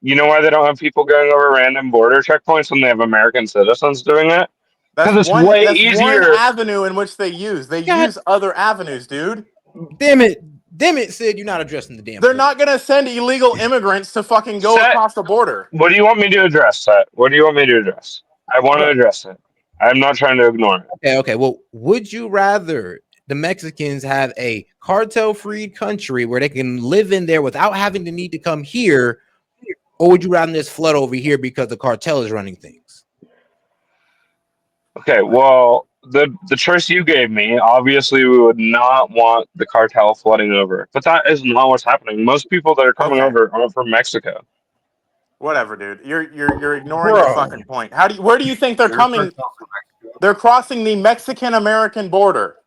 [SPEAKER 4] You know why they don't have people going over random border checkpoints when they have American citizens doing it? Because it's way
[SPEAKER 1] one
[SPEAKER 4] easier.
[SPEAKER 1] avenue in which they use. They use other avenues, dude.
[SPEAKER 2] Damn it, Sid, you're not addressing the damn
[SPEAKER 1] They're
[SPEAKER 2] point.
[SPEAKER 1] not gonna send illegal immigrants to fucking go across the border.
[SPEAKER 4] What do you want me to address, Seth? What do you want me to address? I want to address it. I'm not trying to ignore it.
[SPEAKER 2] Okay. Well, would you rather the Mexicans have a cartel-freed country where they can live in there without having to need to come here, or would you rather this flood over here because the cartel is running things?
[SPEAKER 4] Okay, well, the choice you gave me, obviously we would not want the cartel flooding over. But that is not what's happening. Most people that are coming over are from Mexico.
[SPEAKER 1] Whatever, dude. You're ignoring the fucking point. Where do you think they're coming? They're crossing the Mexican-American border.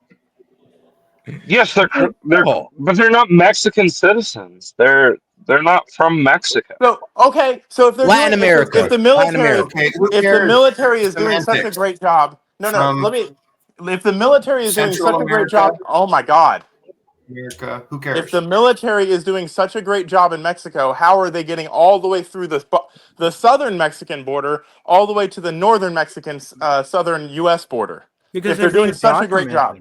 [SPEAKER 4] Yes, but they're not Mexican citizens. They're not from Mexico.
[SPEAKER 1] So if they're
[SPEAKER 2] Latin
[SPEAKER 1] doing
[SPEAKER 2] America,
[SPEAKER 1] if the military
[SPEAKER 6] who cares?
[SPEAKER 1] is doing such a great job.
[SPEAKER 6] From
[SPEAKER 1] If the military is doing
[SPEAKER 6] Central
[SPEAKER 1] such a great
[SPEAKER 6] America?
[SPEAKER 1] job, oh my god.
[SPEAKER 6] America, who
[SPEAKER 1] If
[SPEAKER 6] cares?
[SPEAKER 1] the military is doing such a great job in Mexico, how are they getting all the way through the southern Mexican border, all the way to the northern Mexican southern U.S. border?
[SPEAKER 3] Because
[SPEAKER 1] If they're doing such a great job,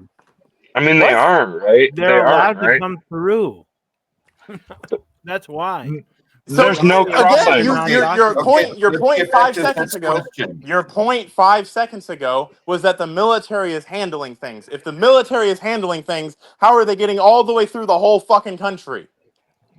[SPEAKER 4] I mean, they are, right?
[SPEAKER 3] They're allowed
[SPEAKER 4] right?
[SPEAKER 3] to come through. That's why.
[SPEAKER 4] There's no crossing.
[SPEAKER 1] Your point 5 seconds ago. Your point 5 seconds ago was that the military is handling things. If the military is handling things, how are they getting all the way through the whole fucking country?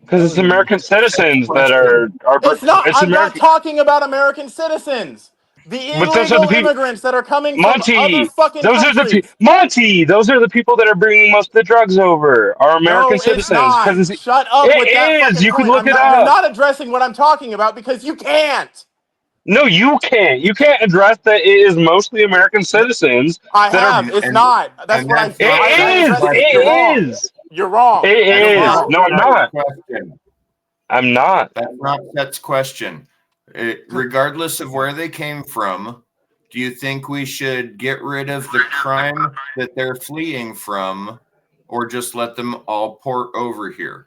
[SPEAKER 4] Because it's American citizens that are.
[SPEAKER 1] It's not.
[SPEAKER 4] It's
[SPEAKER 1] I'm not
[SPEAKER 4] American.
[SPEAKER 1] talking about American citizens. The
[SPEAKER 4] But those are the
[SPEAKER 1] illegal
[SPEAKER 4] people.
[SPEAKER 1] immigrants that are coming from other
[SPEAKER 4] Monty,
[SPEAKER 1] fucking
[SPEAKER 4] those are the
[SPEAKER 1] countries.
[SPEAKER 4] Monty. Those are the people that are bringing most of the drugs over. Are American
[SPEAKER 1] No, it's
[SPEAKER 4] citizens?
[SPEAKER 1] not.
[SPEAKER 4] Because
[SPEAKER 1] Shut up with that
[SPEAKER 4] it is.
[SPEAKER 1] fucking
[SPEAKER 4] You can
[SPEAKER 1] point.
[SPEAKER 4] look it
[SPEAKER 1] You're
[SPEAKER 4] up.
[SPEAKER 1] not addressing what I'm talking about because you can't.
[SPEAKER 4] No, you can't. You can't address that. It is mostly American citizens.
[SPEAKER 1] I
[SPEAKER 4] that
[SPEAKER 1] have.
[SPEAKER 4] are.
[SPEAKER 1] It's not. That's what I said. I addressed it. You're wrong.
[SPEAKER 4] It is.
[SPEAKER 1] You're wrong.
[SPEAKER 4] It
[SPEAKER 1] You're
[SPEAKER 4] is.
[SPEAKER 1] wrong.
[SPEAKER 4] No, I'm not. I'm not.
[SPEAKER 6] That's not Seth's question. Regardless of where they came from, do you think we should get rid of the crime that they're fleeing from, or just let them all port over here?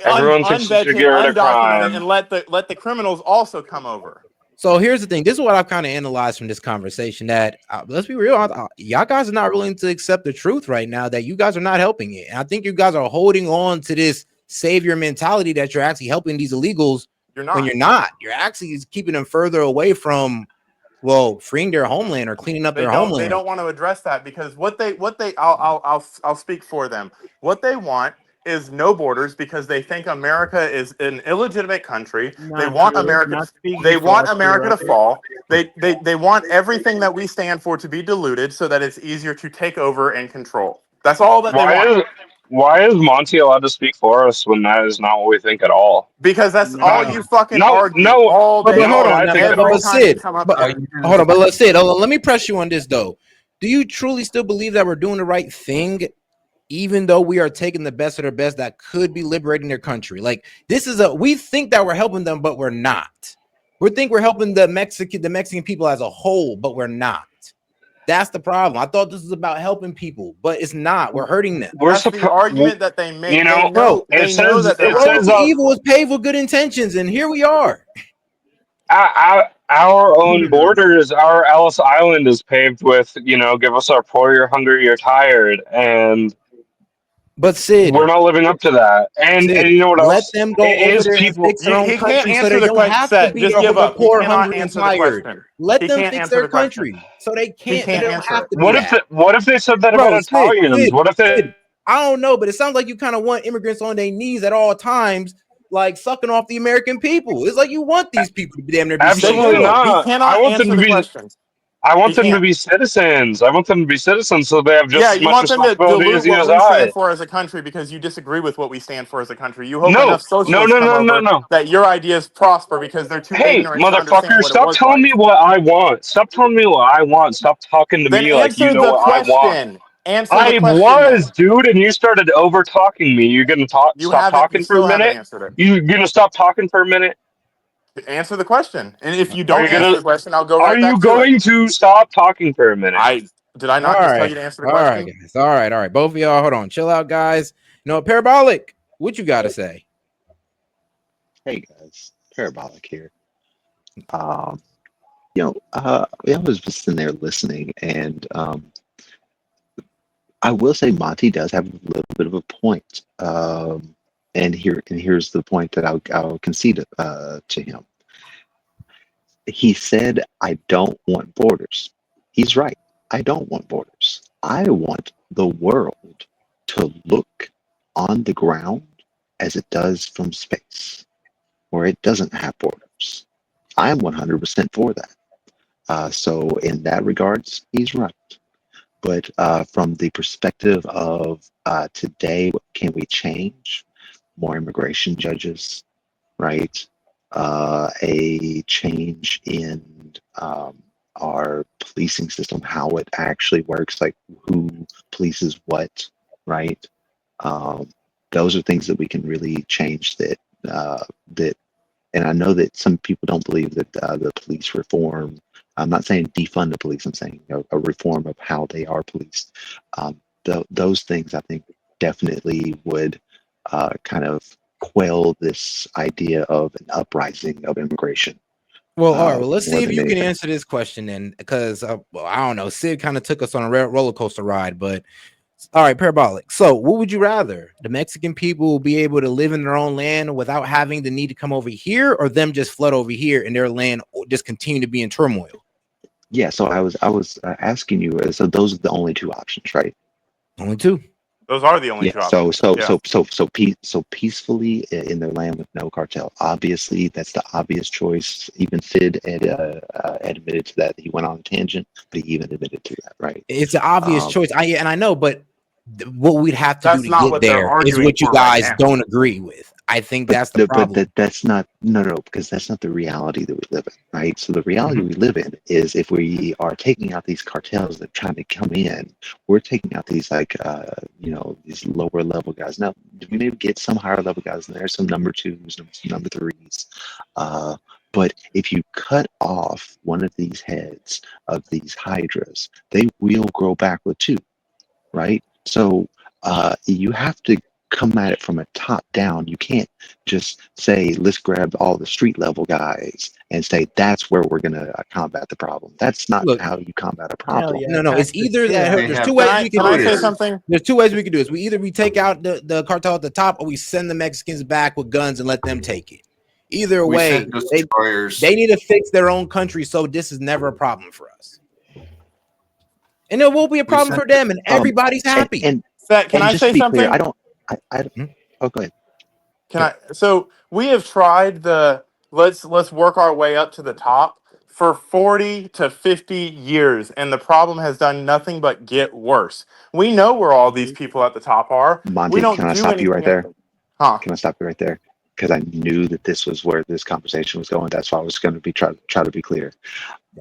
[SPEAKER 4] Everyone thinks you should get rid of crime.
[SPEAKER 1] And let the criminals also come over.
[SPEAKER 2] So here's the thing. This is what I've kind of analyzed from this conversation. That let's be real, y'all guys are not willing to accept the truth right now. That you guys are not helping it. And I think you guys are holding on to this savior mentality that you're actually helping these illegals.
[SPEAKER 1] You're not.
[SPEAKER 2] When you're not. You're actually keeping them further away from, freeing their homeland or cleaning up their homeland.
[SPEAKER 1] They don't want to address that because I'll speak for them. What they want is no borders because they think America is an illegitimate country. They want America to fall. They want everything that we stand for to be diluted so that it's easier to take over and control. That's all that they want.
[SPEAKER 4] Why is Monty allowed to speak for us when that is not what we think at all?
[SPEAKER 1] Because that's all you fucking argue
[SPEAKER 2] hold
[SPEAKER 1] all day.
[SPEAKER 2] on, but Sid, hold on, but let's Sid, let me press you on this though. Do you truly still believe that we're doing the right thing, even though we are taking the best of their best that could be liberating their country? Like we think that we're helping them, but we're not. We think we're helping the Mexican people as a whole, but we're not. That's the problem. I thought this was about helping people, but it's not. We're hurting them.
[SPEAKER 1] That's the argument that they make.
[SPEAKER 4] You know,
[SPEAKER 1] they know that
[SPEAKER 2] the road to evil is paved with good intentions, and here we are.
[SPEAKER 4] Our own borders, our Ellis Island is paved with, give us our poor, you're hungry, you're tired, and
[SPEAKER 2] But Sid,
[SPEAKER 4] we're not living up to that. And you know what
[SPEAKER 2] let
[SPEAKER 4] else?
[SPEAKER 2] them go
[SPEAKER 4] It
[SPEAKER 2] over
[SPEAKER 4] is
[SPEAKER 2] there and
[SPEAKER 4] people.
[SPEAKER 2] fix their own
[SPEAKER 1] He can't
[SPEAKER 2] country, so
[SPEAKER 1] answer
[SPEAKER 2] they
[SPEAKER 1] the
[SPEAKER 2] don't
[SPEAKER 1] question.
[SPEAKER 2] have to be
[SPEAKER 1] Just give
[SPEAKER 2] the
[SPEAKER 1] up. He
[SPEAKER 2] poor,
[SPEAKER 1] cannot
[SPEAKER 2] hungry, and
[SPEAKER 1] answer the
[SPEAKER 2] tired.
[SPEAKER 1] question.
[SPEAKER 2] Let
[SPEAKER 1] He
[SPEAKER 2] them
[SPEAKER 1] can't
[SPEAKER 2] fix
[SPEAKER 1] answer
[SPEAKER 2] their
[SPEAKER 1] the question.
[SPEAKER 2] country, so they
[SPEAKER 1] He
[SPEAKER 2] can't. They
[SPEAKER 1] can't
[SPEAKER 2] don't
[SPEAKER 1] answer
[SPEAKER 2] have
[SPEAKER 1] it.
[SPEAKER 2] to be that.
[SPEAKER 4] What if they said that
[SPEAKER 2] Bro,
[SPEAKER 4] about Italians? What if they?
[SPEAKER 2] Sid, I don't know, but it sounds like you kind of want immigrants on their knees at all times, like sucking off the American people. It's like you want these people to be damn near be
[SPEAKER 4] Absolutely
[SPEAKER 2] still.
[SPEAKER 1] He
[SPEAKER 4] not. I
[SPEAKER 1] cannot
[SPEAKER 4] want them
[SPEAKER 1] answer
[SPEAKER 4] to
[SPEAKER 1] the
[SPEAKER 4] be.
[SPEAKER 1] question.
[SPEAKER 4] I want
[SPEAKER 1] He
[SPEAKER 4] them to
[SPEAKER 1] can't.
[SPEAKER 4] be citizens. I want them to be citizens, so they have just
[SPEAKER 1] Yeah,
[SPEAKER 4] as
[SPEAKER 1] you
[SPEAKER 4] much
[SPEAKER 1] want them to
[SPEAKER 4] responsibility
[SPEAKER 1] dilute
[SPEAKER 4] as you
[SPEAKER 1] what
[SPEAKER 4] as
[SPEAKER 1] we stand
[SPEAKER 4] I.
[SPEAKER 1] for as a country because you disagree with what we stand for as a country. You hope
[SPEAKER 4] No,
[SPEAKER 1] enough
[SPEAKER 4] no,
[SPEAKER 1] socialists
[SPEAKER 4] no,
[SPEAKER 1] come
[SPEAKER 4] no, no,
[SPEAKER 1] over
[SPEAKER 4] no.
[SPEAKER 1] that your ideas prosper because they're too
[SPEAKER 4] Hey,
[SPEAKER 1] ignorant to understand
[SPEAKER 4] motherfucker,
[SPEAKER 1] what it
[SPEAKER 4] stop
[SPEAKER 1] was
[SPEAKER 4] telling
[SPEAKER 1] like.
[SPEAKER 4] me what I want. Stop telling me what I want. Stop talking to
[SPEAKER 1] Then
[SPEAKER 4] me like you
[SPEAKER 1] answer
[SPEAKER 4] know
[SPEAKER 1] the
[SPEAKER 4] what I want.
[SPEAKER 1] question. Answer the
[SPEAKER 4] I
[SPEAKER 1] question
[SPEAKER 4] was,
[SPEAKER 1] then.
[SPEAKER 4] dude, and you started over talking me. You're gonna talk.
[SPEAKER 1] You
[SPEAKER 4] Stop
[SPEAKER 1] haven't. You
[SPEAKER 4] talking for a
[SPEAKER 1] still haven't
[SPEAKER 4] minute.
[SPEAKER 1] answered it.
[SPEAKER 4] You gonna stop talking for a minute?
[SPEAKER 1] Answer the question. And if you
[SPEAKER 4] Are
[SPEAKER 1] don't
[SPEAKER 4] you
[SPEAKER 1] answer
[SPEAKER 4] gonna?
[SPEAKER 1] the question, I'll go
[SPEAKER 4] Are
[SPEAKER 1] right
[SPEAKER 4] you
[SPEAKER 1] back to it.
[SPEAKER 4] going to stop talking for a minute?
[SPEAKER 1] Did I
[SPEAKER 2] All
[SPEAKER 1] not just tell
[SPEAKER 2] right,
[SPEAKER 1] you to answer the
[SPEAKER 2] all right,
[SPEAKER 1] question?
[SPEAKER 2] guys. All right. Both of y'all, hold on, chill out, guys. You know, Parabolic, what you got to say?
[SPEAKER 7] Hey guys, Parabolic here. I was just in there listening, and I will say Monty does have a little bit of a point. Here's the point that I'll concede to him. He said, "I don't want borders." He's right. I don't want borders. I want the world to look on the ground as it does from space, where it doesn't have borders. I am 100% for that. So in that regards, he's right. But from the perspective of today, what can we change? More immigration judges, right? A change in our policing system, how it actually works, like who polices what, right? Um, those are things that we can really change. That and I know that some people don't believe that the police reform. I'm not saying defund the police. I'm saying a reform of how they are policed. Those things I think definitely would kind of quell this idea of an uprising of immigration.
[SPEAKER 2] Well, all right. Well, let's
[SPEAKER 7] More
[SPEAKER 2] see if
[SPEAKER 7] than
[SPEAKER 2] you can
[SPEAKER 7] anything.
[SPEAKER 2] answer this question then, because I don't know. Sid kind of took us on a roller coaster ride, but all right, Parabolic. So, what would you rather? The Mexican people be able to live in their own land without having the need to come over here, or them just flood over here and their land just continue to be in turmoil?
[SPEAKER 7] Yeah. So I was asking you. So those are the only two options, right?
[SPEAKER 2] Only two.
[SPEAKER 1] Those are the only
[SPEAKER 7] Yeah.
[SPEAKER 1] two
[SPEAKER 7] So
[SPEAKER 1] options.
[SPEAKER 7] so
[SPEAKER 1] Yeah.
[SPEAKER 7] so so so peacefully in their land with no cartel. Obviously, that's the obvious choice. Even Sid admitted to that. He went on a tangent, but he even admitted to that, right?
[SPEAKER 2] It's an obvious choice. I know, but what we'd have to do
[SPEAKER 1] That's
[SPEAKER 2] to
[SPEAKER 1] not
[SPEAKER 2] get
[SPEAKER 1] what they're
[SPEAKER 2] there is
[SPEAKER 1] arguing
[SPEAKER 2] what you
[SPEAKER 1] for right
[SPEAKER 2] guys
[SPEAKER 1] now.
[SPEAKER 2] don't agree with. I think
[SPEAKER 7] But
[SPEAKER 2] that's the problem.
[SPEAKER 7] that's not no, because that's not the reality that we live in, right? So the reality we live in is if we are taking out these cartels that are trying to come in, we're taking out these these lower level guys. Now we may get some higher level guys in there, some number twos, some number threes, but if you cut off one of these heads of these hydras, they will grow back with two, right? So you have to come at it from a top down. You can't just say, let's grab all the street level guys and say that's where we're going to combat the problem. That's not
[SPEAKER 2] Look,
[SPEAKER 7] how you combat a
[SPEAKER 3] Hell
[SPEAKER 7] problem.
[SPEAKER 3] yeah,
[SPEAKER 2] no, it's
[SPEAKER 3] tactics.
[SPEAKER 2] either that.
[SPEAKER 3] Yeah.
[SPEAKER 6] They
[SPEAKER 2] There's
[SPEAKER 6] have
[SPEAKER 2] two
[SPEAKER 1] Can
[SPEAKER 2] ways
[SPEAKER 1] I
[SPEAKER 2] we can
[SPEAKER 1] can
[SPEAKER 2] do
[SPEAKER 1] I say
[SPEAKER 2] this.
[SPEAKER 1] something?
[SPEAKER 2] There's two ways we can do this. We either we take out the cartel at the top, or we send the Mexicans back with guns and let them take it. Either
[SPEAKER 6] We
[SPEAKER 2] way,
[SPEAKER 6] sent destroyers.
[SPEAKER 2] they need to fix their own country, so this is never a problem for us. And it won't be a
[SPEAKER 6] We
[SPEAKER 2] problem
[SPEAKER 6] sent
[SPEAKER 2] for them, and everybody's happy.
[SPEAKER 1] Can I
[SPEAKER 7] Just
[SPEAKER 1] say
[SPEAKER 7] to be clear,
[SPEAKER 1] something?
[SPEAKER 7] oh, go ahead.
[SPEAKER 1] So we have tried the let's work our way up to the top for 40 to 50 years, and the problem has done nothing but get worse. We know where all these people at the top are. We
[SPEAKER 7] Monty, can
[SPEAKER 1] don't
[SPEAKER 7] I
[SPEAKER 1] do
[SPEAKER 7] stop you right
[SPEAKER 1] anything else.
[SPEAKER 7] there?
[SPEAKER 1] Huh?
[SPEAKER 7] Can I stop you right there? Because I knew that this was where this conversation was going. That's why I was going to be try to be clear.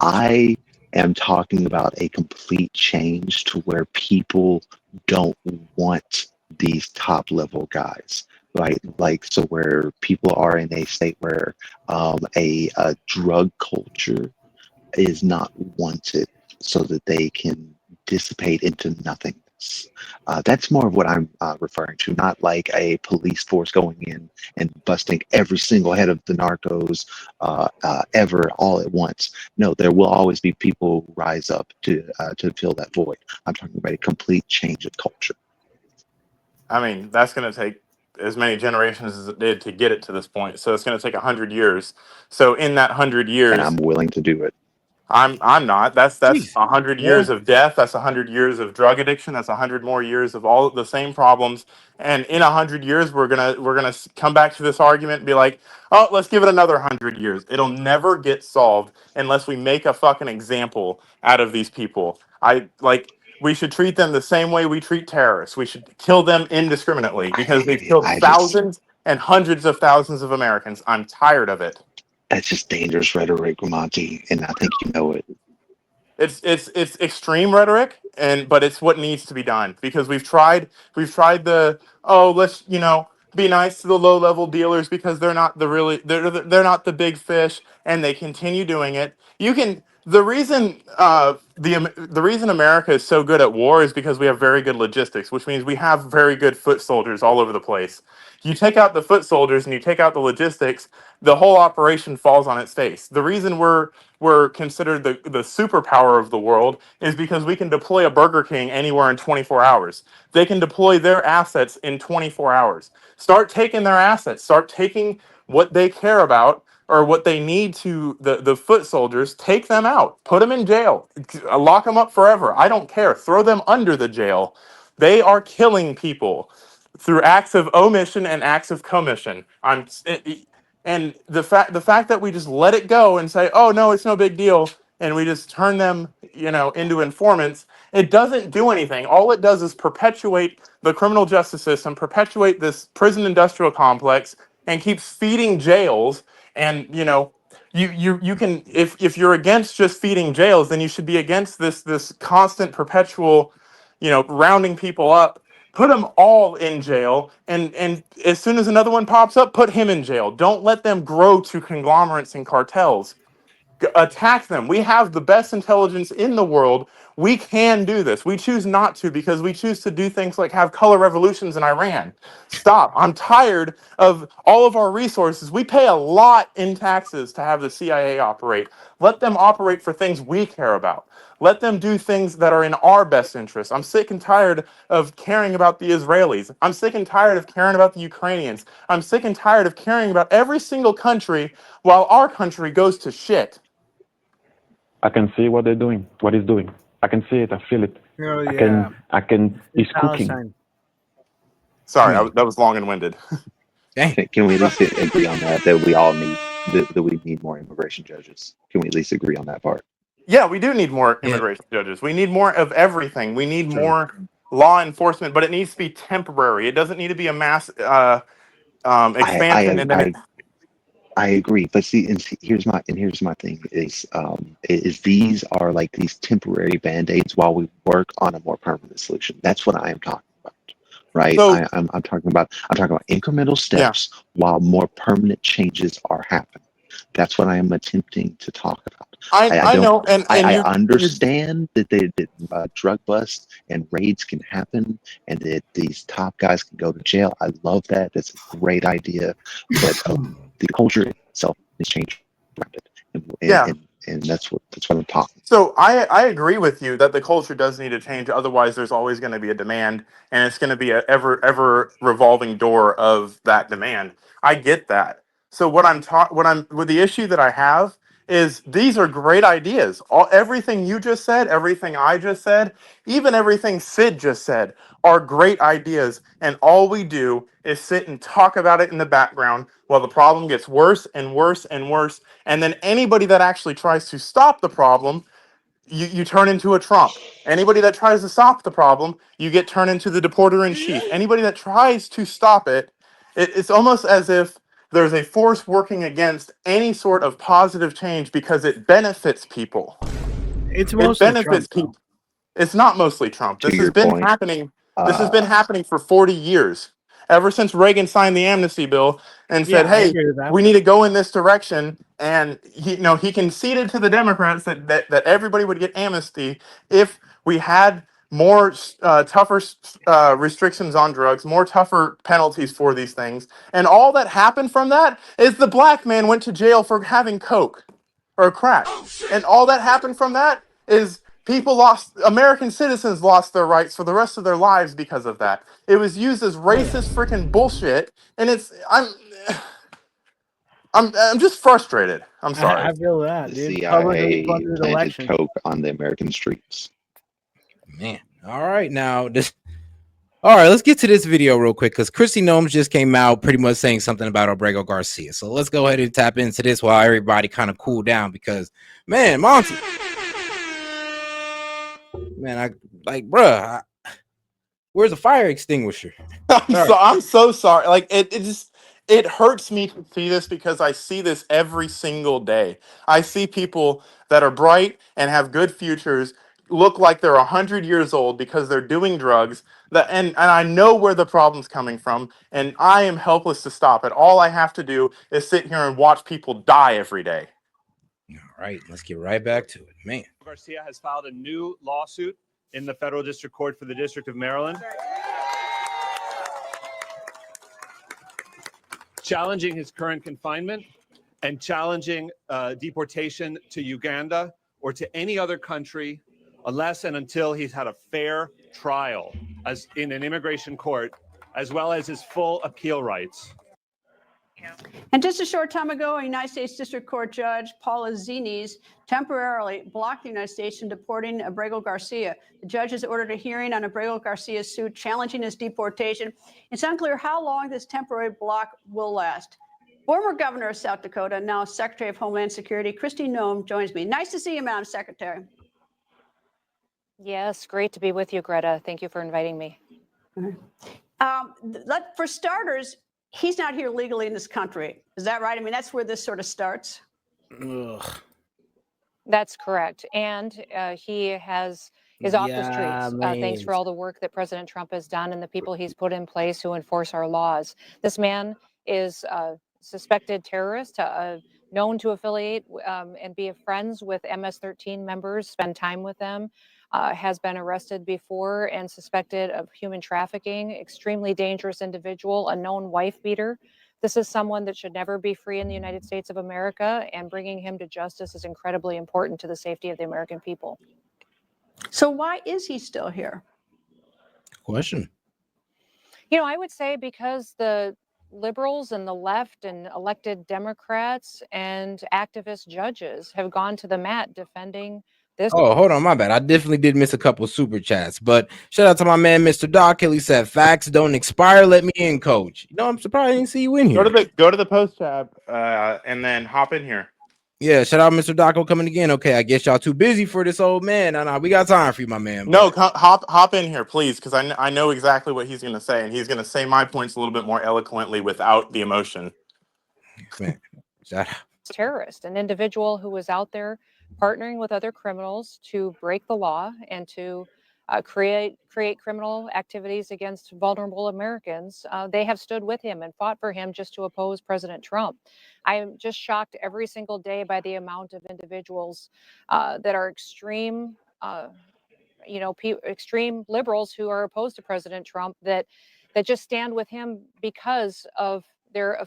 [SPEAKER 7] I am talking about a complete change to where people don't want these top level guys, right? Like, so where people are in a state where a drug culture is not wanted so that they can dissipate into nothingness. That's more of what I'm referring to, not like a police force going in and busting every single head of the narcos ever all at once. No, there will always be people who rise up to fill that void. I'm talking about a complete change of culture.
[SPEAKER 1] I mean, that's going to take as many generations as it did to get it to this point. So it's going to take 100 years. So in that 100
[SPEAKER 7] And
[SPEAKER 1] years,
[SPEAKER 7] I'm willing to do it.
[SPEAKER 1] I'm not. That's
[SPEAKER 3] Jeez.
[SPEAKER 1] 100
[SPEAKER 3] Yeah.
[SPEAKER 1] years of death. That's 100 years of drug addiction. That's 100 more years of all the same problems. And in 100 years, we're gonna come back to this argument and be like, oh, let's give it another 100 years. It'll never get solved unless we make a fucking example out of these people. We should treat them the same way we treat terrorists. We should kill them indiscriminately because they've killed
[SPEAKER 7] I just
[SPEAKER 1] thousands and hundreds of thousands of Americans. I'm tired of it.
[SPEAKER 7] That's just dangerous rhetoric, Monty, and I think you know it.
[SPEAKER 1] It's extreme rhetoric, but it's what needs to be done because we've tried the, oh, let's be nice to the low level dealers because they're not the big fish, and they continue doing it. The reason America is so good at war is because we have very good logistics, which means we have very good foot soldiers all over the place. You take out the foot soldiers and you take out the logistics, the whole operation falls on its face. The reason we're considered the superpower of the world is because we can deploy a Burger King anywhere in 24 hours. They can deploy their assets in 24 hours. Start taking their assets. Start taking what they care about or what they need to the foot soldiers. Take them out. Put them in jail. Lock them up forever. I don't care. Throw them under the jail. They are killing people through acts of omission and acts of commission. And the fact that we just let it go and say, "Oh no, it's no big deal," and we just turn them, into informants, it doesn't do anything. All it does is perpetuate the criminal justice system, perpetuate this prison industrial complex, and keeps feeding jails. And you can, if you're against just feeding jails, then you should be against this constant perpetual, rounding people up. Put them all in jail, and as soon as another one pops up, put him in jail. Don't let them grow to conglomerates and cartels. Attack them. We have the best intelligence in the world. We can do this. We choose not to because we choose to do things like have color revolutions in Iran. Stop. I'm tired of all of our resources. We pay a lot in taxes to have the CIA operate. Let them operate for things we care about. Let them do things that are in our best interest. I'm sick and tired of caring about the Israelis. I'm sick and tired of caring about the Ukrainians. I'm sick and tired of caring about every single country while our country goes to shit.
[SPEAKER 8] I can see what they're doing, what he's doing. I can see it. I feel it.
[SPEAKER 3] Oh, yeah.
[SPEAKER 8] I can. He's cooking.
[SPEAKER 3] Palestine.
[SPEAKER 1] Sorry, that was long and winded.
[SPEAKER 7] Can we at least agree on that? That we all need that we need more immigration judges. Can we at least agree on that part?
[SPEAKER 1] Yeah, we do need more immigration judges. We need more of everything. We need more law enforcement, but it needs to be temporary. It doesn't need to be a mass expansion.
[SPEAKER 7] I agree, but here's my thing is these are like these temporary band-aids while we work on a more permanent solution. That's what I am talking about, right?
[SPEAKER 1] So,
[SPEAKER 7] I'm talking about incremental steps while more permanent changes are happening. That's what I am attempting to talk about.
[SPEAKER 1] I know, and
[SPEAKER 7] I understand that drug busts and raids can happen, and that these top guys can go to jail. I love that. That's a great idea, but the culture itself has changed around it, and that's what I'm talking.
[SPEAKER 1] So I agree with you that the culture does need to change. Otherwise, there's always going to be a demand, and it's going to be an ever revolving door of that demand. I get that. So with the issue that I have is these are great ideas. Everything you just said, everything I just said, even everything Sid just said are great ideas, and all we do is sit and talk about it in the background while the problem gets worse and worse and worse. And then anybody that actually tries to stop the problem, you turn into a Trump. Anybody that tries to stop the problem, you get turned into the deporter in chief. Anybody that tries to stop it's almost as if there's a force working against any sort of positive change because it benefits people.
[SPEAKER 3] It's mostly Trump.
[SPEAKER 1] People. It's not mostly Trump. This has been happening. This has been happening for 40 years. Ever since Reagan signed the amnesty bill and said, "Hey, we need to go in this direction," and he conceded to the Democrats that everybody would get amnesty if we had more tougher restrictions on drugs, more tougher penalties for these things. And all that happened from that is the black man went to jail for having coke or crack, and all that happened from that is American citizens lost their rights for the rest of their lives because of that. It was used as racist freaking bullshit, and I'm just frustrated. I'm sorry.
[SPEAKER 3] I feel that,
[SPEAKER 7] The
[SPEAKER 3] dude. Publicly
[SPEAKER 7] CIA
[SPEAKER 3] funded
[SPEAKER 7] planted
[SPEAKER 3] election.
[SPEAKER 7] coke on the American streets.
[SPEAKER 2] Man, all right, now this. All right, let's get to this video real quick because Christy Gnomes just came out pretty much saying something about Abrego Garcia. So let's go ahead and tap into this while everybody kind of cool down because, man, Monty, man, I like, bruh, where's the fire extinguisher?
[SPEAKER 1] I'm so sorry. Like it hurts me to see this because I see this every single day. I see people that are bright and have good futures look like they're 100 years old because they're doing drugs and I know where the problem's coming from, and I am helpless to stop it. All I have to do is sit here and watch people die every day.
[SPEAKER 2] All right, let's get right back to it. Man,
[SPEAKER 9] Garcia has filed a new lawsuit in the Federal District Court for the District of Maryland, challenging his current confinement and challenging deportation to Uganda or to any other country unless and until he's had a fair trial as in an immigration court, as well as his full appeal rights.
[SPEAKER 10] And just a short time ago, a United States District Court Judge, Paula Zines, temporarily blocked the United States from deporting Abrego Garcia. The judge has ordered a hearing on Abrego Garcia's suit challenging his deportation. It's unclear how long this temporary block will last. Former Governor of South Dakota, now Secretary of Homeland Security, Kristi Noem, joins me. Nice to see you, Madam Secretary.
[SPEAKER 11] Yes, great to be with you, Greta. Thank you for inviting me.
[SPEAKER 10] For starters, he's not here legally in this country. Is that right? I mean, that's where this sort of starts.
[SPEAKER 3] Ugh.
[SPEAKER 11] That's correct. And he is off the streets. Thanks for all the work that President Trump has done and the people he's put in place who enforce our laws. This man is a suspected terrorist, known to affiliate and be friends with MS-13 members, spend time with them. Has been arrested before and suspected of human trafficking, extremely dangerous individual, a known wife beater. This is someone that should never be free in the United States of America, and bringing him to justice is incredibly important to the safety of the American people.
[SPEAKER 10] So why is he still here?
[SPEAKER 2] question.
[SPEAKER 11] You know, I would say because the liberals and the left and elected Democrats and activist judges have gone to the mat defending this.
[SPEAKER 2] Oh, hold on, my bad. I definitely did miss a couple super chats, but shout out to my man, Mr. Doc. He said, "Facts don't expire. Let me in, Coach." You know, I'm surprised I didn't see you in here.
[SPEAKER 1] Go to the post tab and then hop in here.
[SPEAKER 2] Yeah, shout out Mr. Daco coming again. Okay, I guess y'all too busy for this old man. No, we got time for you, my man.
[SPEAKER 1] No, hop in here, please, because I know exactly what he's going to say, and he's going to say my points a little bit more eloquently without the emotion.
[SPEAKER 2] Man, shout out.
[SPEAKER 11] Terrorist, an individual who was out there partnering with other criminals to break the law and to create criminal activities against vulnerable Americans. They have stood with him and fought for him just to oppose President Trump. I am just shocked every single day by the amount of individuals that are extreme, extreme liberals who are opposed to President Trump that just stand with him because of their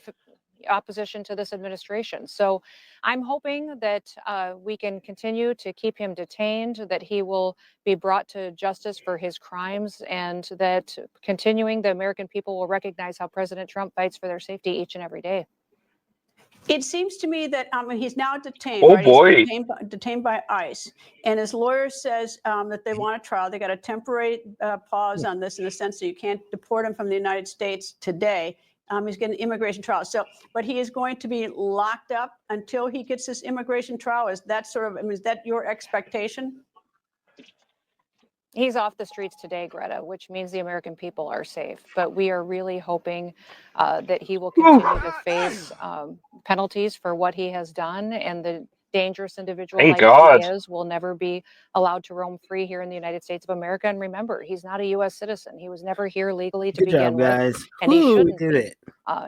[SPEAKER 11] opposition to this administration. So I'm hoping that we can continue to keep him detained, that he will be brought to justice for his crimes, and that continuing the American people will recognize how President Trump fights for their safety each and every day.
[SPEAKER 10] It seems to me that he's now detained.
[SPEAKER 4] Oh,
[SPEAKER 10] right?
[SPEAKER 4] boy.
[SPEAKER 10] He's detained by ICE, and his lawyer says that they want a trial. They got a temporary pause on this in the sense that you can't deport him from the United States today. He's getting an immigration trial. But he is going to be locked up until he gets this immigration trial. Is that is that your expectation?
[SPEAKER 11] He's off the streets today, Greta, which means the American people are safe. But we are really hoping that he will continue to face penalties for what he has done, and the dangerous individual
[SPEAKER 4] Thank
[SPEAKER 11] like
[SPEAKER 4] God.
[SPEAKER 11] he is will never be allowed to roam free here in the United States of America. And remember, he's not a U.S. citizen. He was never here legally to begin with,
[SPEAKER 3] guys.
[SPEAKER 11] and he shouldn't
[SPEAKER 3] did
[SPEAKER 11] be.
[SPEAKER 3] it.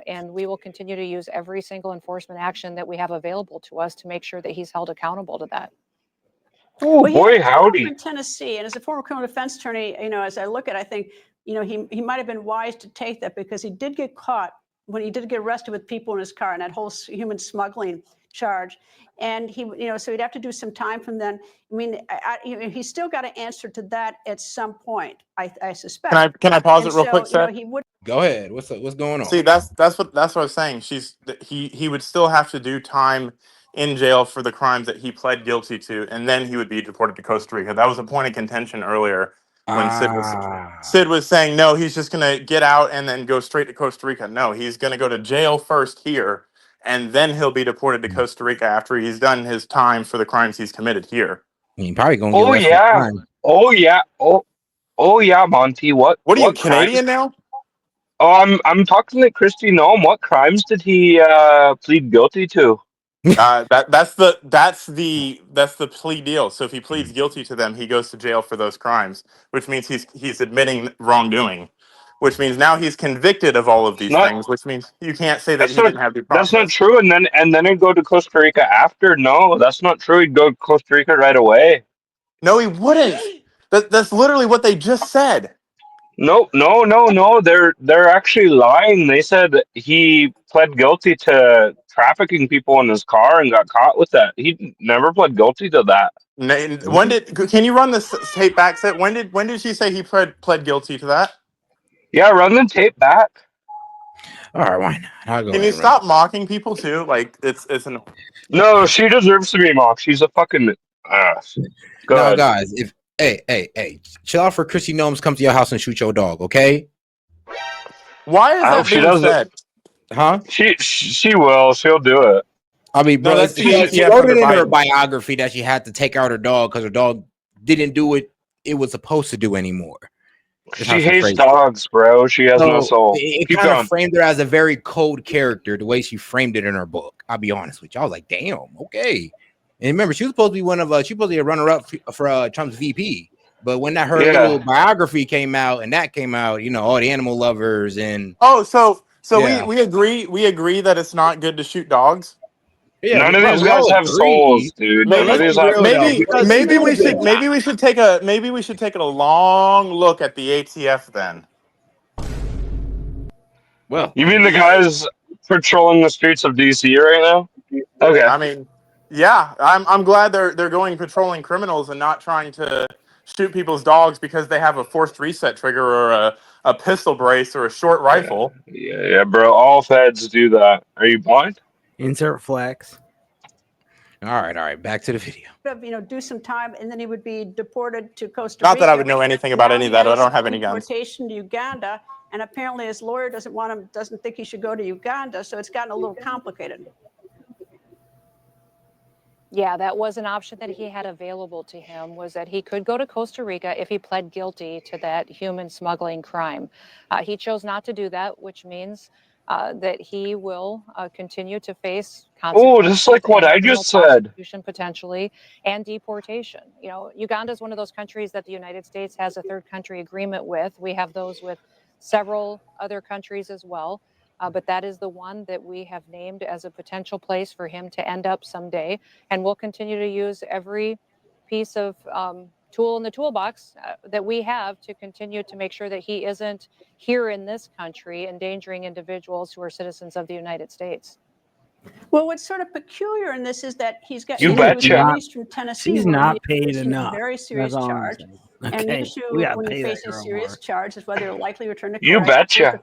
[SPEAKER 11] And we will continue to use every single enforcement action that we have available to us to make sure that he's held accountable to that.
[SPEAKER 4] Oh,
[SPEAKER 10] Well,
[SPEAKER 4] boy, howdy.
[SPEAKER 10] in Tennessee, and as a former criminal defense attorney, as I look at it, I think, he might have been wise to take that, because he did get caught when he did get arrested with people in his car and that whole human smuggling charge. And he, so he'd have to do some time from then. I mean, he's still got to answer to that at some point, I suspect.
[SPEAKER 1] Can I pause it real quick, Seth?
[SPEAKER 10] He would
[SPEAKER 2] go ahead. What's going on?
[SPEAKER 1] See, that's what I was saying. He would still have to do time in jail for the crimes that he pled guilty to, and then he would be deported to Costa Rica. That was a point of contention earlier when Sid was saying no, he's just gonna get out and then go straight to Costa Rica. No, he's gonna go to jail first here, and then he'll be deported to Costa Rica after he's done his time for the crimes he's committed here.
[SPEAKER 2] He probably gonna
[SPEAKER 4] get less time. Oh yeah, Monty. What
[SPEAKER 1] are you,
[SPEAKER 4] crimes?
[SPEAKER 1] Canadian now?
[SPEAKER 4] Oh, I'm talking to Christy Noam. What crimes did he plead guilty to?
[SPEAKER 1] That's the plea deal. So if he pleads guilty to them, he goes to jail for those crimes, which means he's admitting wrongdoing, which means now he's convicted of all of these things, which means you can't say that he didn't have due process.
[SPEAKER 4] That's not true. And then he'd go to Costa Rica after. No, that's not true. He'd go to Costa Rica right away.
[SPEAKER 1] No, he wouldn't. That's literally what they just said.
[SPEAKER 4] No. They're actually lying. They said he pled guilty to trafficking people in his car and got caught with that. He never pled guilty to that.
[SPEAKER 1] Can you run this tape back? When did she say he pled guilty to that?
[SPEAKER 4] Yeah, run the tape back.
[SPEAKER 2] All right, why not?
[SPEAKER 1] Can you stop mocking people too? Like it's an.
[SPEAKER 4] No, she deserves to be mocked. She's a fucking ass. Go ahead.
[SPEAKER 2] Guys, if hey, chill out for Christy Gnomes come to your house and shoot your dog, okay?
[SPEAKER 1] Why is that being said?
[SPEAKER 2] Huh?
[SPEAKER 4] She will. She'll do it.
[SPEAKER 2] I mean, bro, she wrote it in her biography that she had to take out her dog because her dog didn't do what it was supposed to do anymore.
[SPEAKER 4] She hates dogs, bro. She has no soul.
[SPEAKER 2] It kind of framed her as a very cold character, the way she framed it in her book. I'll be honest with you. I was like, damn, okay. And remember, she was supposed to be she was supposed to be a runner-up for Trump's VP. But when her little biography came out, and that came out, all the animal lovers and
[SPEAKER 1] we agree that it's not good to shoot dogs.
[SPEAKER 2] Yeah,
[SPEAKER 4] none of these guys have souls, dude.
[SPEAKER 1] Maybe we should take a long look at the ATF then.
[SPEAKER 2] Well,
[SPEAKER 4] you mean the guys patrolling the streets of DC right now? Okay.
[SPEAKER 1] I mean, yeah, I'm glad they're going patrolling criminals and not trying to shoot people's dogs because they have a forced reset trigger or a pistol brace or a short rifle.
[SPEAKER 4] Yeah, bro. All feds do that. Are you blind?
[SPEAKER 3] Insert flex.
[SPEAKER 2] All right. Back to the video.
[SPEAKER 10] Do some time, and then he would be deported to Costa Rica.
[SPEAKER 1] Not that I would know anything about any of that. I don't have any guns.
[SPEAKER 10] Deportation to Uganda, and apparently his lawyer doesn't think he should go to Uganda, so it's gotten a little complicated.
[SPEAKER 11] Yeah, that was an option that he had available to him, was that he could go to Costa Rica if he pled guilty to that human smuggling crime. He chose not to do that, which means that he will continue to face consequences.
[SPEAKER 4] Oh, just like what I just said.
[SPEAKER 11] Potentially, and deportation. Uganda is one of those countries that the United States has a third country agreement with. We have those with several other countries as well. But that is the one that we have named as a potential place for him to end up someday. And we'll continue to use every piece of tool in the toolbox that we have to continue to make sure that he isn't here in this country endangering individuals who are citizens of the United States.
[SPEAKER 10] Well, what's sort of peculiar in this is that he's got
[SPEAKER 3] released
[SPEAKER 10] from Tennessee.
[SPEAKER 3] She's not paid enough.
[SPEAKER 10] A very serious charge.
[SPEAKER 3] Okay.
[SPEAKER 10] And the issue when you face a serious charge is whether you're likely to return to court.
[SPEAKER 4] You betcha.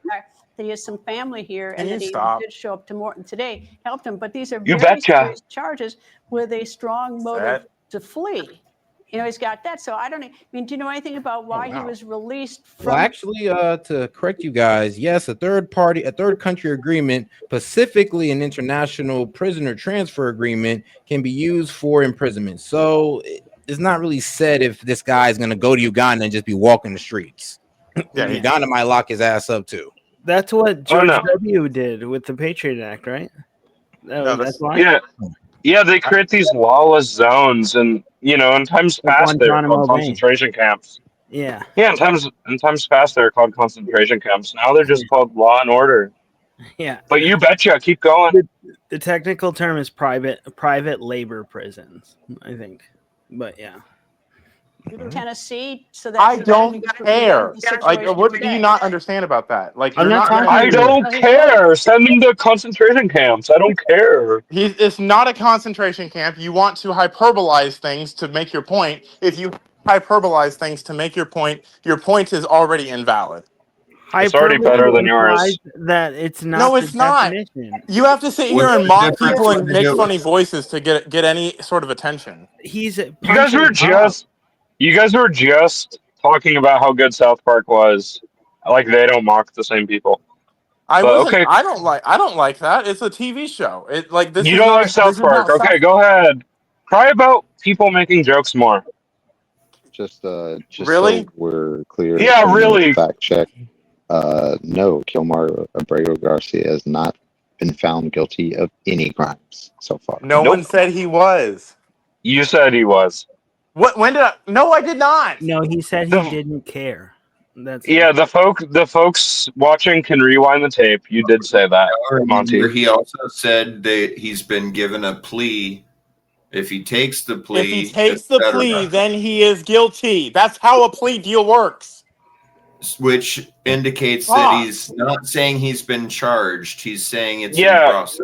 [SPEAKER 10] That he has some family here, and that he did show up to Morton today, helped him. But these are
[SPEAKER 4] very
[SPEAKER 10] serious charges with a strong motive to flee. He's got that. So I don't. I mean, do you know anything about why he was released from?
[SPEAKER 2] Well, actually, to correct you guys, yes, a third country agreement, specifically an international prisoner transfer agreement, can be used for imprisonment. So it's not really said if this guy is going to go to Uganda and just be walking the streets. Yeah, Uganda might lock his ass up too.
[SPEAKER 3] That's what George W. did with the Patriot Act, right? That's why.
[SPEAKER 4] Yeah, they create these lawless zones, and in times past they were called concentration camps.
[SPEAKER 3] Yeah,
[SPEAKER 4] in times past they were called concentration camps. Now they're just called law and order.
[SPEAKER 3] Yeah,
[SPEAKER 4] but you betcha, keep going.
[SPEAKER 3] The technical term is private labor prisons, I think. But yeah.
[SPEAKER 10] Tennessee, so that
[SPEAKER 1] I
[SPEAKER 10] that
[SPEAKER 1] don't
[SPEAKER 10] can
[SPEAKER 1] care.
[SPEAKER 10] prevent the
[SPEAKER 1] Like,
[SPEAKER 10] situation
[SPEAKER 1] what do
[SPEAKER 10] today.
[SPEAKER 1] you not understand about that? Like,
[SPEAKER 3] I'm
[SPEAKER 1] you're
[SPEAKER 3] not
[SPEAKER 1] not gonna.
[SPEAKER 3] talking
[SPEAKER 4] I don't
[SPEAKER 11] his
[SPEAKER 4] care. Send them to concentration camps. I don't care.
[SPEAKER 1] It's not a concentration camp. You want to hyperbolize things to make your point. If you hyperbolize things to make your point is already invalid.
[SPEAKER 4] It's already better
[SPEAKER 3] Hyperbole
[SPEAKER 4] than
[SPEAKER 3] implies
[SPEAKER 4] yours.
[SPEAKER 3] that it's
[SPEAKER 1] No,
[SPEAKER 3] not the
[SPEAKER 1] it's not.
[SPEAKER 3] definition.
[SPEAKER 1] You have to sit here
[SPEAKER 6] What's
[SPEAKER 1] and
[SPEAKER 6] the
[SPEAKER 1] mock
[SPEAKER 6] difference
[SPEAKER 1] people
[SPEAKER 6] with
[SPEAKER 1] and
[SPEAKER 6] the
[SPEAKER 1] make
[SPEAKER 6] new?
[SPEAKER 1] funny voices to get any sort of attention.
[SPEAKER 3] He's
[SPEAKER 4] You guys were
[SPEAKER 3] punching up.
[SPEAKER 4] just talking about how good South Park was. Like they don't mock the same people.
[SPEAKER 1] I
[SPEAKER 4] But
[SPEAKER 1] wasn't.
[SPEAKER 4] okay,
[SPEAKER 1] I don't like that. It's a TV show. It like this
[SPEAKER 4] you
[SPEAKER 1] is
[SPEAKER 4] don't like
[SPEAKER 1] not. This
[SPEAKER 4] South
[SPEAKER 1] is
[SPEAKER 4] Park.
[SPEAKER 1] not
[SPEAKER 4] Okay,
[SPEAKER 1] South.
[SPEAKER 4] go ahead. Cry about people making jokes more.
[SPEAKER 7] Just
[SPEAKER 1] Really?
[SPEAKER 7] so we're clear,
[SPEAKER 4] Yeah,
[SPEAKER 7] doing a
[SPEAKER 4] really.
[SPEAKER 7] fact check. No, Kilmar Abrego Garcia has not been found guilty of any crimes so far.
[SPEAKER 1] No one
[SPEAKER 4] Nope.
[SPEAKER 1] said he was.
[SPEAKER 4] You said he was.
[SPEAKER 1] What? When did I? No, I did not.
[SPEAKER 3] No, he said he
[SPEAKER 4] The
[SPEAKER 3] didn't care. That's
[SPEAKER 4] yeah, the folks watching can rewind the tape. You did say that,
[SPEAKER 6] Remember,
[SPEAKER 4] Monty.
[SPEAKER 6] he also said that he's been given a plea. If he takes the
[SPEAKER 1] If he
[SPEAKER 6] plea,
[SPEAKER 1] takes the plea,
[SPEAKER 6] etc.,
[SPEAKER 1] then he is guilty. That's how a plea deal works.
[SPEAKER 6] which indicates that
[SPEAKER 1] Fuck.
[SPEAKER 6] he's not saying he's been charged. He's saying it's in
[SPEAKER 4] Yeah,
[SPEAKER 6] process.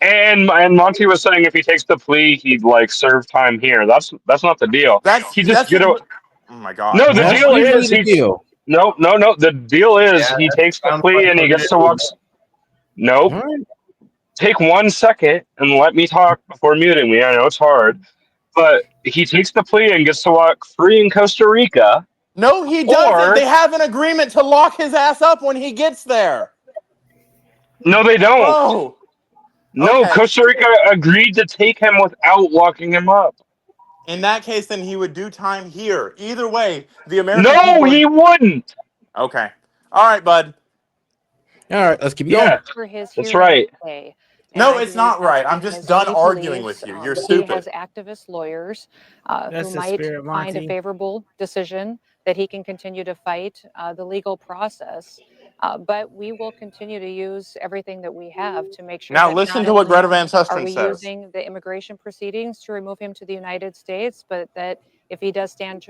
[SPEAKER 4] and Monty was saying if he takes the plea, he'd like serve time here. That's not the deal. He just
[SPEAKER 1] That's
[SPEAKER 4] get
[SPEAKER 1] just.
[SPEAKER 4] a,
[SPEAKER 1] Oh my god.
[SPEAKER 4] no. The
[SPEAKER 2] That's
[SPEAKER 4] deal
[SPEAKER 2] usually
[SPEAKER 4] is
[SPEAKER 2] the
[SPEAKER 4] he.
[SPEAKER 2] deal.
[SPEAKER 4] No. The deal is
[SPEAKER 6] Yeah,
[SPEAKER 4] he
[SPEAKER 6] that
[SPEAKER 4] takes the
[SPEAKER 6] sounds
[SPEAKER 4] plea
[SPEAKER 6] like
[SPEAKER 4] and he
[SPEAKER 6] what it
[SPEAKER 4] gets to walk.
[SPEAKER 6] is.
[SPEAKER 4] Nope.
[SPEAKER 2] All right.
[SPEAKER 4] Take 1 second and let me talk before muting me. I know it's hard, but he takes the plea and gets to walk free in Costa Rica.
[SPEAKER 1] No, he doesn't. They
[SPEAKER 4] Or
[SPEAKER 1] have an agreement to lock his ass up when he gets there.
[SPEAKER 4] no, they don't.
[SPEAKER 1] Bro.
[SPEAKER 4] No,
[SPEAKER 1] Okay.
[SPEAKER 4] Costa Rica agreed to take him without locking him up.
[SPEAKER 1] In that case, then he would do time here. Either way, the American
[SPEAKER 4] No,
[SPEAKER 1] people are.
[SPEAKER 4] he wouldn't.
[SPEAKER 1] Okay. All right, bud.
[SPEAKER 2] All right, let's keep going.
[SPEAKER 4] Yeah,
[SPEAKER 11] for his
[SPEAKER 4] that's
[SPEAKER 11] hearing
[SPEAKER 4] right.
[SPEAKER 11] today. And
[SPEAKER 1] No,
[SPEAKER 11] I
[SPEAKER 1] it's
[SPEAKER 11] believe
[SPEAKER 1] not
[SPEAKER 11] that's
[SPEAKER 1] right. I'm just
[SPEAKER 11] because
[SPEAKER 1] done
[SPEAKER 11] he
[SPEAKER 1] arguing
[SPEAKER 11] believes
[SPEAKER 1] with you. You're
[SPEAKER 11] he has
[SPEAKER 1] stupid.
[SPEAKER 11] activist lawyers
[SPEAKER 3] That's
[SPEAKER 11] who
[SPEAKER 3] the
[SPEAKER 11] might
[SPEAKER 3] spirit,
[SPEAKER 11] find a
[SPEAKER 3] Monty.
[SPEAKER 11] favorable decision that he can continue to fight the legal process. But we will continue to use everything that we have to make sure
[SPEAKER 1] Now
[SPEAKER 11] that
[SPEAKER 1] listen
[SPEAKER 11] not
[SPEAKER 1] to what
[SPEAKER 11] only
[SPEAKER 1] Greta Van
[SPEAKER 11] are
[SPEAKER 1] Susteren
[SPEAKER 11] we
[SPEAKER 1] says.
[SPEAKER 11] using the immigration proceedings to remove him to the United States, but that if he does stand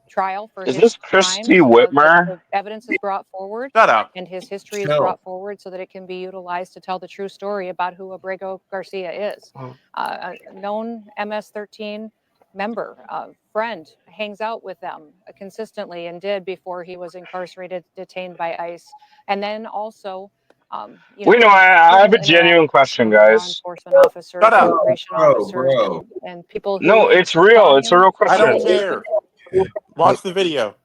[SPEAKER 11] trial for
[SPEAKER 4] Is
[SPEAKER 11] his
[SPEAKER 4] this Christy
[SPEAKER 11] crimes, that
[SPEAKER 4] Whitmer?
[SPEAKER 11] the evidence is brought forward
[SPEAKER 1] Shut up.
[SPEAKER 11] and his history is
[SPEAKER 6] So,
[SPEAKER 11] brought forward so that it can be utilized to tell the true story about who Abrego Garcia is. A known MS-13 member, friend, hangs out with them consistently and did before he was incarcerated, detained by ICE. And then also,
[SPEAKER 4] Wait, no, I have a genuine question,
[SPEAKER 11] with law
[SPEAKER 4] guys.
[SPEAKER 11] enforcement officers,
[SPEAKER 1] Shut up.
[SPEAKER 11] immigration officers, and people
[SPEAKER 4] No,
[SPEAKER 11] who
[SPEAKER 4] it's
[SPEAKER 11] saw
[SPEAKER 4] real. It's a
[SPEAKER 11] him
[SPEAKER 4] real
[SPEAKER 1] I don't
[SPEAKER 11] doing
[SPEAKER 4] question.
[SPEAKER 1] care. Watch the video.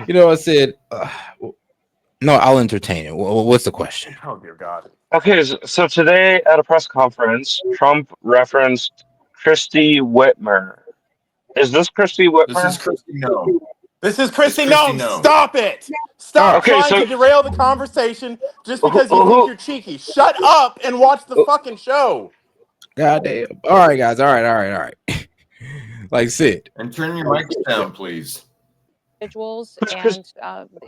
[SPEAKER 2] You know, I said, no, I'll entertain it. What's the question?
[SPEAKER 1] Oh dear God.
[SPEAKER 4] Okay, so today at a press conference, Trump referenced Christy Whitmer. Is this Christy
[SPEAKER 6] this is
[SPEAKER 4] Whitmer?
[SPEAKER 6] Christy Gnome.
[SPEAKER 1] This is
[SPEAKER 6] It's
[SPEAKER 1] Christy.
[SPEAKER 6] Christy
[SPEAKER 1] No,
[SPEAKER 6] Gnome.
[SPEAKER 1] stop it. Stop
[SPEAKER 4] Okay,
[SPEAKER 1] trying
[SPEAKER 4] so
[SPEAKER 1] to derail the conversation just
[SPEAKER 4] who,
[SPEAKER 1] because you think
[SPEAKER 4] who,
[SPEAKER 1] you're cheeky. Shut up and watch the fucking show.
[SPEAKER 2] God damn. All right, guys. All right. Like Sid.
[SPEAKER 6] And turn your mics down, please.
[SPEAKER 11] individuals,
[SPEAKER 4] who's Chris?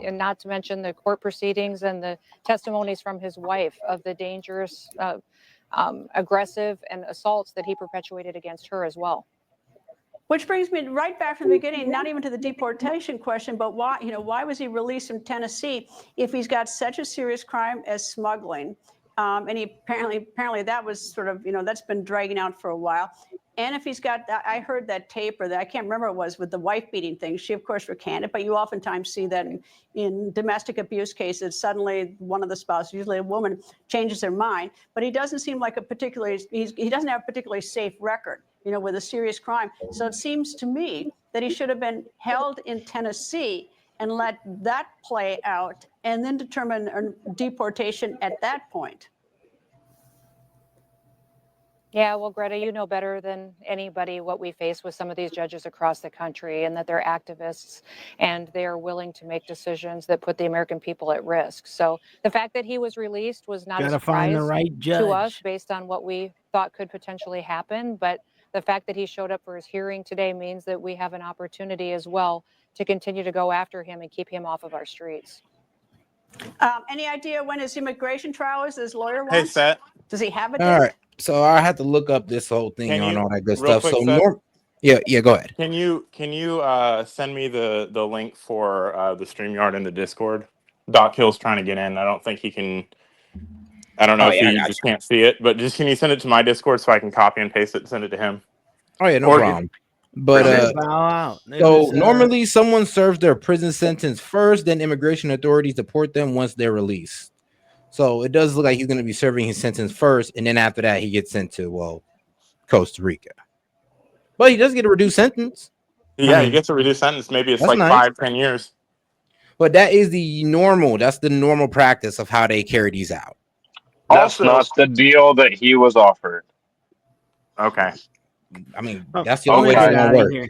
[SPEAKER 11] and not to mention the court proceedings and the testimonies from his wife of the dangerous, aggressive, and assaults that he perpetuated against her as well.
[SPEAKER 10] Which brings me right back from the beginning, not even to the deportation question, but why, why was he released from Tennessee if he's got such a serious crime as smuggling? And he apparently that was sort of, that's been dragging out for a while. And if he's got, I heard that tape or that, I can't remember what it was, with the wife beating thing. She, of course, recanted, but you oftentimes see that in domestic abuse cases, suddenly one of the spouses, usually a woman, changes their mind. But he doesn't seem like he doesn't have a particularly safe record, with a serious crime. So it seems to me that he should have been held in Tennessee and let that play out and then determine a deportation at that point.
[SPEAKER 11] Yeah, well, Greta, you know better than anybody what we face with some of these judges across the country, and that they're activists and they are willing to make decisions that put the American people at risk. So the fact that he was released was not a
[SPEAKER 3] Gotta find the
[SPEAKER 11] surprise
[SPEAKER 3] right
[SPEAKER 11] to us
[SPEAKER 3] judge.
[SPEAKER 11] based on what we thought could potentially happen. But the fact that he showed up for his hearing today means that we have an opportunity as well to continue to go after him and keep him off of our streets.
[SPEAKER 10] Any idea when his immigration trial is? His lawyer wants?
[SPEAKER 1] Hey, Seth.
[SPEAKER 10] Does he have a
[SPEAKER 2] All
[SPEAKER 10] date?
[SPEAKER 2] right. So I had to look up this whole thing
[SPEAKER 1] Can
[SPEAKER 2] on
[SPEAKER 1] you
[SPEAKER 2] all that good
[SPEAKER 1] real
[SPEAKER 2] stuff.
[SPEAKER 1] quick,
[SPEAKER 2] So
[SPEAKER 1] Seth?
[SPEAKER 2] Yeah, go ahead.
[SPEAKER 1] Can you send me the link for the StreamYard in the Discord? Doc Hill's trying to get in. I don't think he can. I don't know if he just can't see it, but just can you send it to my Discord so I can copy and paste it and send it to him?
[SPEAKER 2] Oh yeah, no problem. But so normally someone serves their prison sentence first, then immigration authorities deport them once they're released. So it does look like he's going to be serving his sentence first, and then after that he gets sent to Costa Rica. But he does get a reduced sentence.
[SPEAKER 1] Yeah, he gets a reduced sentence. Maybe it's like
[SPEAKER 2] nice.
[SPEAKER 1] 5-10 years.
[SPEAKER 2] But that is the normal. That's the normal practice of how they carry these out.
[SPEAKER 4] That's not the deal that he was offered.
[SPEAKER 1] Okay.
[SPEAKER 2] I mean, that's the only way it's going to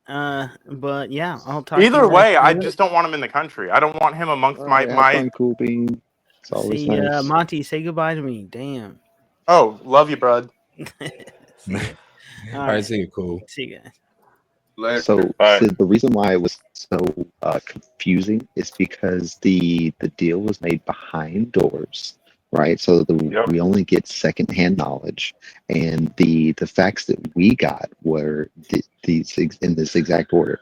[SPEAKER 2] work.
[SPEAKER 3] But yeah, I'll talk.
[SPEAKER 1] Either way, I just don't want him in the country. I don't want him amongst my.
[SPEAKER 7] Cool Bean. It's always nice.
[SPEAKER 3] Monty, say goodbye to me. Damn.
[SPEAKER 1] Oh, love you, bud.
[SPEAKER 2] All right, see you. Cool.
[SPEAKER 3] See you guys.
[SPEAKER 7] So the reason why it was so confusing is because the deal was made behind doors, right? So we only get secondhand knowledge, and the facts that we got were these in this exact order: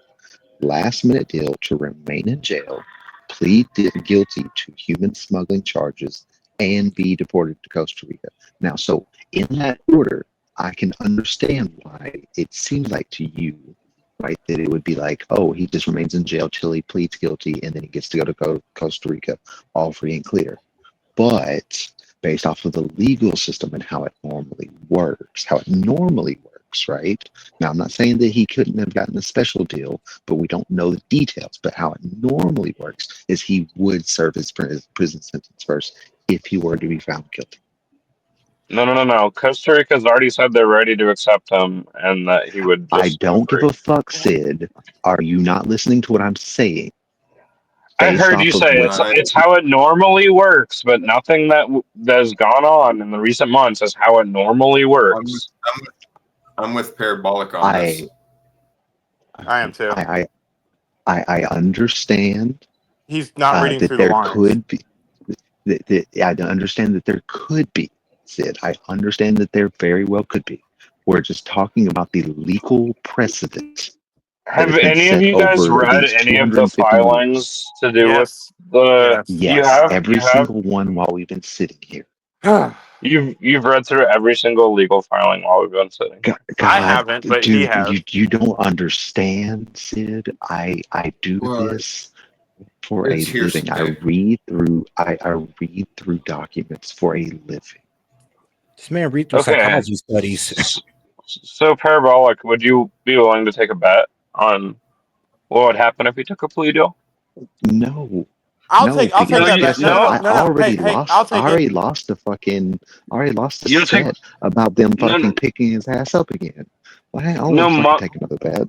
[SPEAKER 7] last minute deal to remain in jail, plead guilty to human smuggling charges, and be deported to Costa Rica. Now, so in that order, I can understand why it seems like to you, right, that it would be like, oh, he just remains in jail till he pleads guilty and then he gets to go to Costa Rica all free and clear. But based off of the legal system and how it normally works, right? Now, I'm not saying that he couldn't have gotten a special deal, but we don't know the details. But how it normally works is he would serve his prison sentence first if he were to be found guilty.
[SPEAKER 4] No. Costa Rica's already said they're ready to accept him and that he would just.
[SPEAKER 7] I don't give a fuck, Sid. Are you not listening to what I'm saying?
[SPEAKER 4] I heard you say it's how it normally works, but nothing that has gone on in the recent months is how it normally works.
[SPEAKER 6] I'm with Parabolic on this.
[SPEAKER 1] I am too.
[SPEAKER 7] I understand.
[SPEAKER 1] He's not reading
[SPEAKER 7] that
[SPEAKER 1] through the
[SPEAKER 7] there
[SPEAKER 1] lines.
[SPEAKER 7] could be. I understand that there could be, Sid. I understand that there very well could be. We're just talking about the legal precedent.
[SPEAKER 4] Have any of you guys read any of the filings to do with the?
[SPEAKER 7] Yes, every single one while we've been sitting here.
[SPEAKER 4] You've read through every single legal filing while we've been sitting.
[SPEAKER 7] God,
[SPEAKER 1] I haven't, but
[SPEAKER 7] dude,
[SPEAKER 1] he has.
[SPEAKER 7] You don't understand, Sid. I do this for a living. I read through documents for a living.
[SPEAKER 2] This man read through psychology studies.
[SPEAKER 4] So Parabolic, would you be willing to take a bet on what would happen if he took a plea deal?
[SPEAKER 7] No.
[SPEAKER 1] I'll take that bet.
[SPEAKER 7] I already lost the bet about them fucking picking his ass up again. Well, I don't want to take another bet.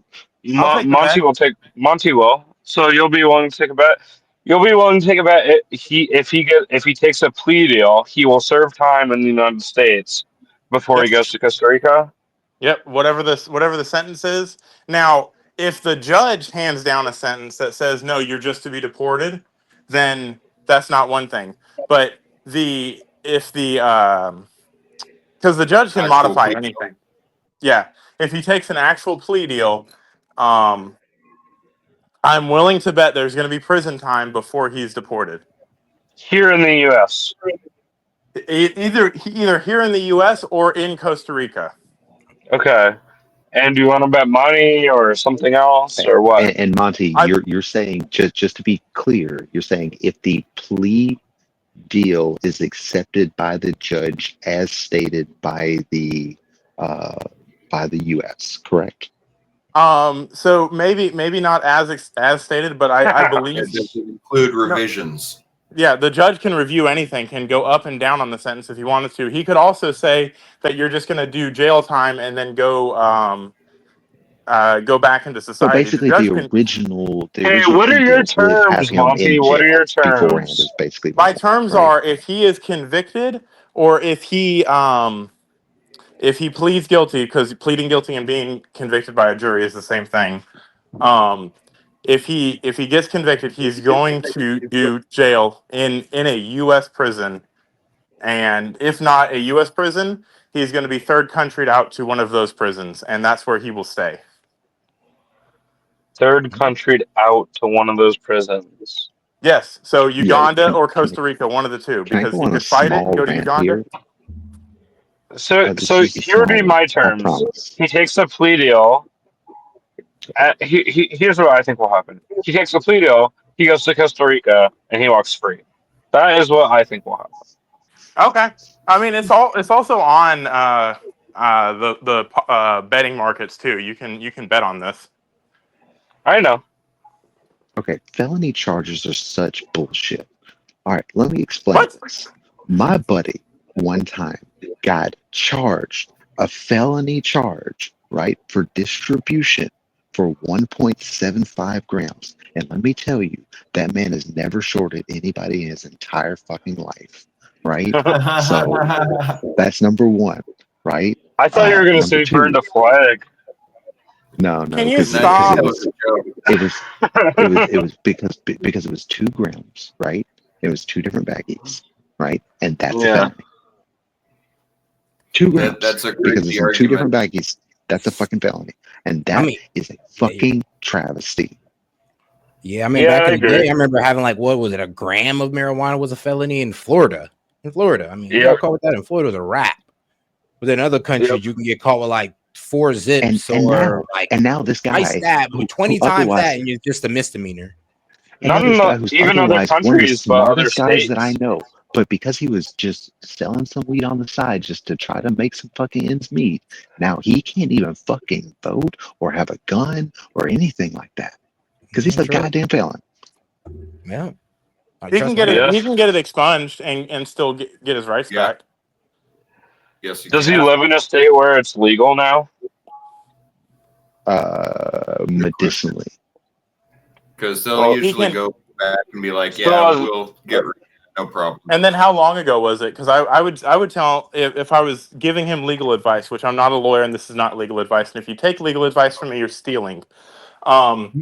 [SPEAKER 4] Monty will. So you'll be willing to take a bet. You'll be willing to take a bet. If he takes a plea deal, he will serve time in the United States before he goes to Costa Rica.
[SPEAKER 1] Yep, whatever the sentence is. Now, if the judge hands down a sentence that says no, you're just to be deported, then that's not one thing. But because the judge can modify anything. Yeah, if he takes an actual plea deal, I'm willing to bet there's going to be prison time before he's deported.
[SPEAKER 4] Here in the U.S.
[SPEAKER 1] Either here in the U.S. or in Costa Rica.
[SPEAKER 4] Okay. And do you want to bet money or something else or what?
[SPEAKER 7] And Monty, you're saying, just to be clear, you're saying if the plea deal is accepted by the judge as stated by the U.S., correct?
[SPEAKER 1] So maybe not as stated, but I believe
[SPEAKER 6] it doesn't include revisions.
[SPEAKER 1] Yeah, the judge can review anything, can go up and down on the sentence if he wanted to. He could also say that you're just going to do jail time and then go back into society.
[SPEAKER 7] So basically, the original
[SPEAKER 4] what are your terms, Monty? What are your terms?
[SPEAKER 7] Is basically
[SPEAKER 1] my terms are if he is convicted or if he pleads guilty, because pleading guilty and being convicted by a jury is the same thing. If he gets convicted, he's going to do jail in a U.S. prison, and if not a U.S. prison, he's going to be third countryed out to one of those prisons, and that's where he will stay.
[SPEAKER 4] third country out to one of those prisons.
[SPEAKER 1] Yes. So
[SPEAKER 7] Yo,
[SPEAKER 1] Uganda or Costa Rica, one of the two,
[SPEAKER 7] can I
[SPEAKER 1] because
[SPEAKER 7] go
[SPEAKER 1] you
[SPEAKER 7] on a
[SPEAKER 1] could fight it and
[SPEAKER 7] small
[SPEAKER 1] go to
[SPEAKER 7] rant
[SPEAKER 1] Uganda.
[SPEAKER 7] here?
[SPEAKER 4] So
[SPEAKER 7] This is just a
[SPEAKER 4] here would be
[SPEAKER 7] small
[SPEAKER 4] my
[SPEAKER 7] one. I
[SPEAKER 4] terms.
[SPEAKER 7] promise.
[SPEAKER 4] He takes a plea deal. Here's what I think will happen. He takes a plea deal. He goes to Costa Rica and he walks free. That is what I think will happen.
[SPEAKER 1] Okay. I mean, it's also on the betting markets too. You can bet on this.
[SPEAKER 4] I know.
[SPEAKER 7] Okay, felony charges are such bullshit. All right, let me explain
[SPEAKER 1] What?
[SPEAKER 7] this. My buddy one time got charged a felony charge, right, for distribution for 1.75 grams. And let me tell you, that man has never shorted anybody in his entire fucking life, right? So that's number one, right?
[SPEAKER 4] I thought you were going to
[SPEAKER 7] Number
[SPEAKER 4] say
[SPEAKER 7] two,
[SPEAKER 4] burned a flag.
[SPEAKER 7] no,
[SPEAKER 1] Can you
[SPEAKER 7] because
[SPEAKER 1] stop?
[SPEAKER 7] it was because it was 2 grams, right? It was two different baggies, right? And that's a
[SPEAKER 4] Yeah.
[SPEAKER 7] felony. 2 grams
[SPEAKER 6] That's a
[SPEAKER 7] because it's
[SPEAKER 6] crazy
[SPEAKER 7] in two
[SPEAKER 6] argument.
[SPEAKER 7] different baggies. That's a fucking felony, and that is a fucking travesty.
[SPEAKER 2] Yeah, I mean,
[SPEAKER 4] Yeah,
[SPEAKER 2] back
[SPEAKER 4] I
[SPEAKER 2] in the
[SPEAKER 4] agree.
[SPEAKER 2] day, I remember having like, what was it, a gram of marijuana was a felony in Florida. I mean, you got caught with that in Florida, it was a wrap. But in other countries, you can get caught with like 4 zips
[SPEAKER 7] and now this guy
[SPEAKER 2] twice that
[SPEAKER 7] who
[SPEAKER 2] with 20 times
[SPEAKER 7] otherwise,
[SPEAKER 2] that, and it's just a misdemeanor.
[SPEAKER 7] and now this guy who's
[SPEAKER 4] even other
[SPEAKER 7] otherwise one of the
[SPEAKER 4] countries, but other
[SPEAKER 7] smartest guys that I
[SPEAKER 4] states.
[SPEAKER 7] know, but because he was just selling some weed on the side just to try to make some fucking ends meet, now he can't even fucking vote or have a gun or anything like that because he's a goddamn felon.
[SPEAKER 2] Yeah,
[SPEAKER 1] He can get it. He can get it expunged and still get his rights back.
[SPEAKER 6] Yes, you
[SPEAKER 4] Does
[SPEAKER 6] can.
[SPEAKER 4] he live in a state where it's legal now?
[SPEAKER 7] Medicinally.
[SPEAKER 6] Because they'll
[SPEAKER 1] Well,
[SPEAKER 6] usually go back and be like,
[SPEAKER 4] So
[SPEAKER 6] yeah,
[SPEAKER 4] as-
[SPEAKER 6] we'll get rid of it, no problem.
[SPEAKER 1] And then how long ago was it? Because I would tell if I was giving him legal advice, which I'm not a lawyer and this is not legal advice. And if you take legal advice from me, you're stealing. I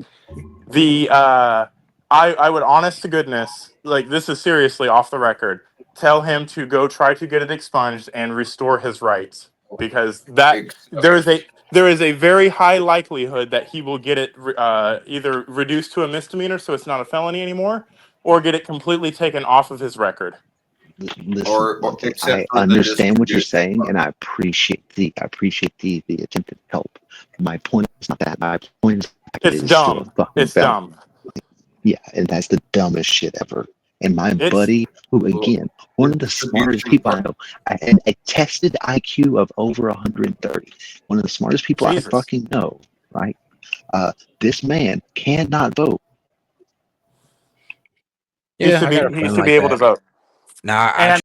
[SPEAKER 1] would, honest to goodness, like this is seriously off the record, tell him to go try to get it expunged and restore his rights, because there is a very high likelihood that he will get it either reduced to a misdemeanor so it's not a felony anymore, or get it completely taken off of his record.
[SPEAKER 7] Listen, Monty, I understand what you're saying, and I appreciate the attempted help. My point is not that. My point is that it
[SPEAKER 1] It's
[SPEAKER 7] is still a
[SPEAKER 1] dumb.
[SPEAKER 7] fucking
[SPEAKER 1] It's
[SPEAKER 7] felony.
[SPEAKER 1] dumb.
[SPEAKER 7] Yeah, and that's the dumbest shit ever. And my
[SPEAKER 1] It's
[SPEAKER 7] buddy, who again, one of the smartest people I know, and a tested IQ of over 130, one of the smartest people I
[SPEAKER 1] Jesus.
[SPEAKER 7] fucking know, right? This man cannot vote.
[SPEAKER 1] He used to be able to vote.
[SPEAKER 2] Nah,
[SPEAKER 1] and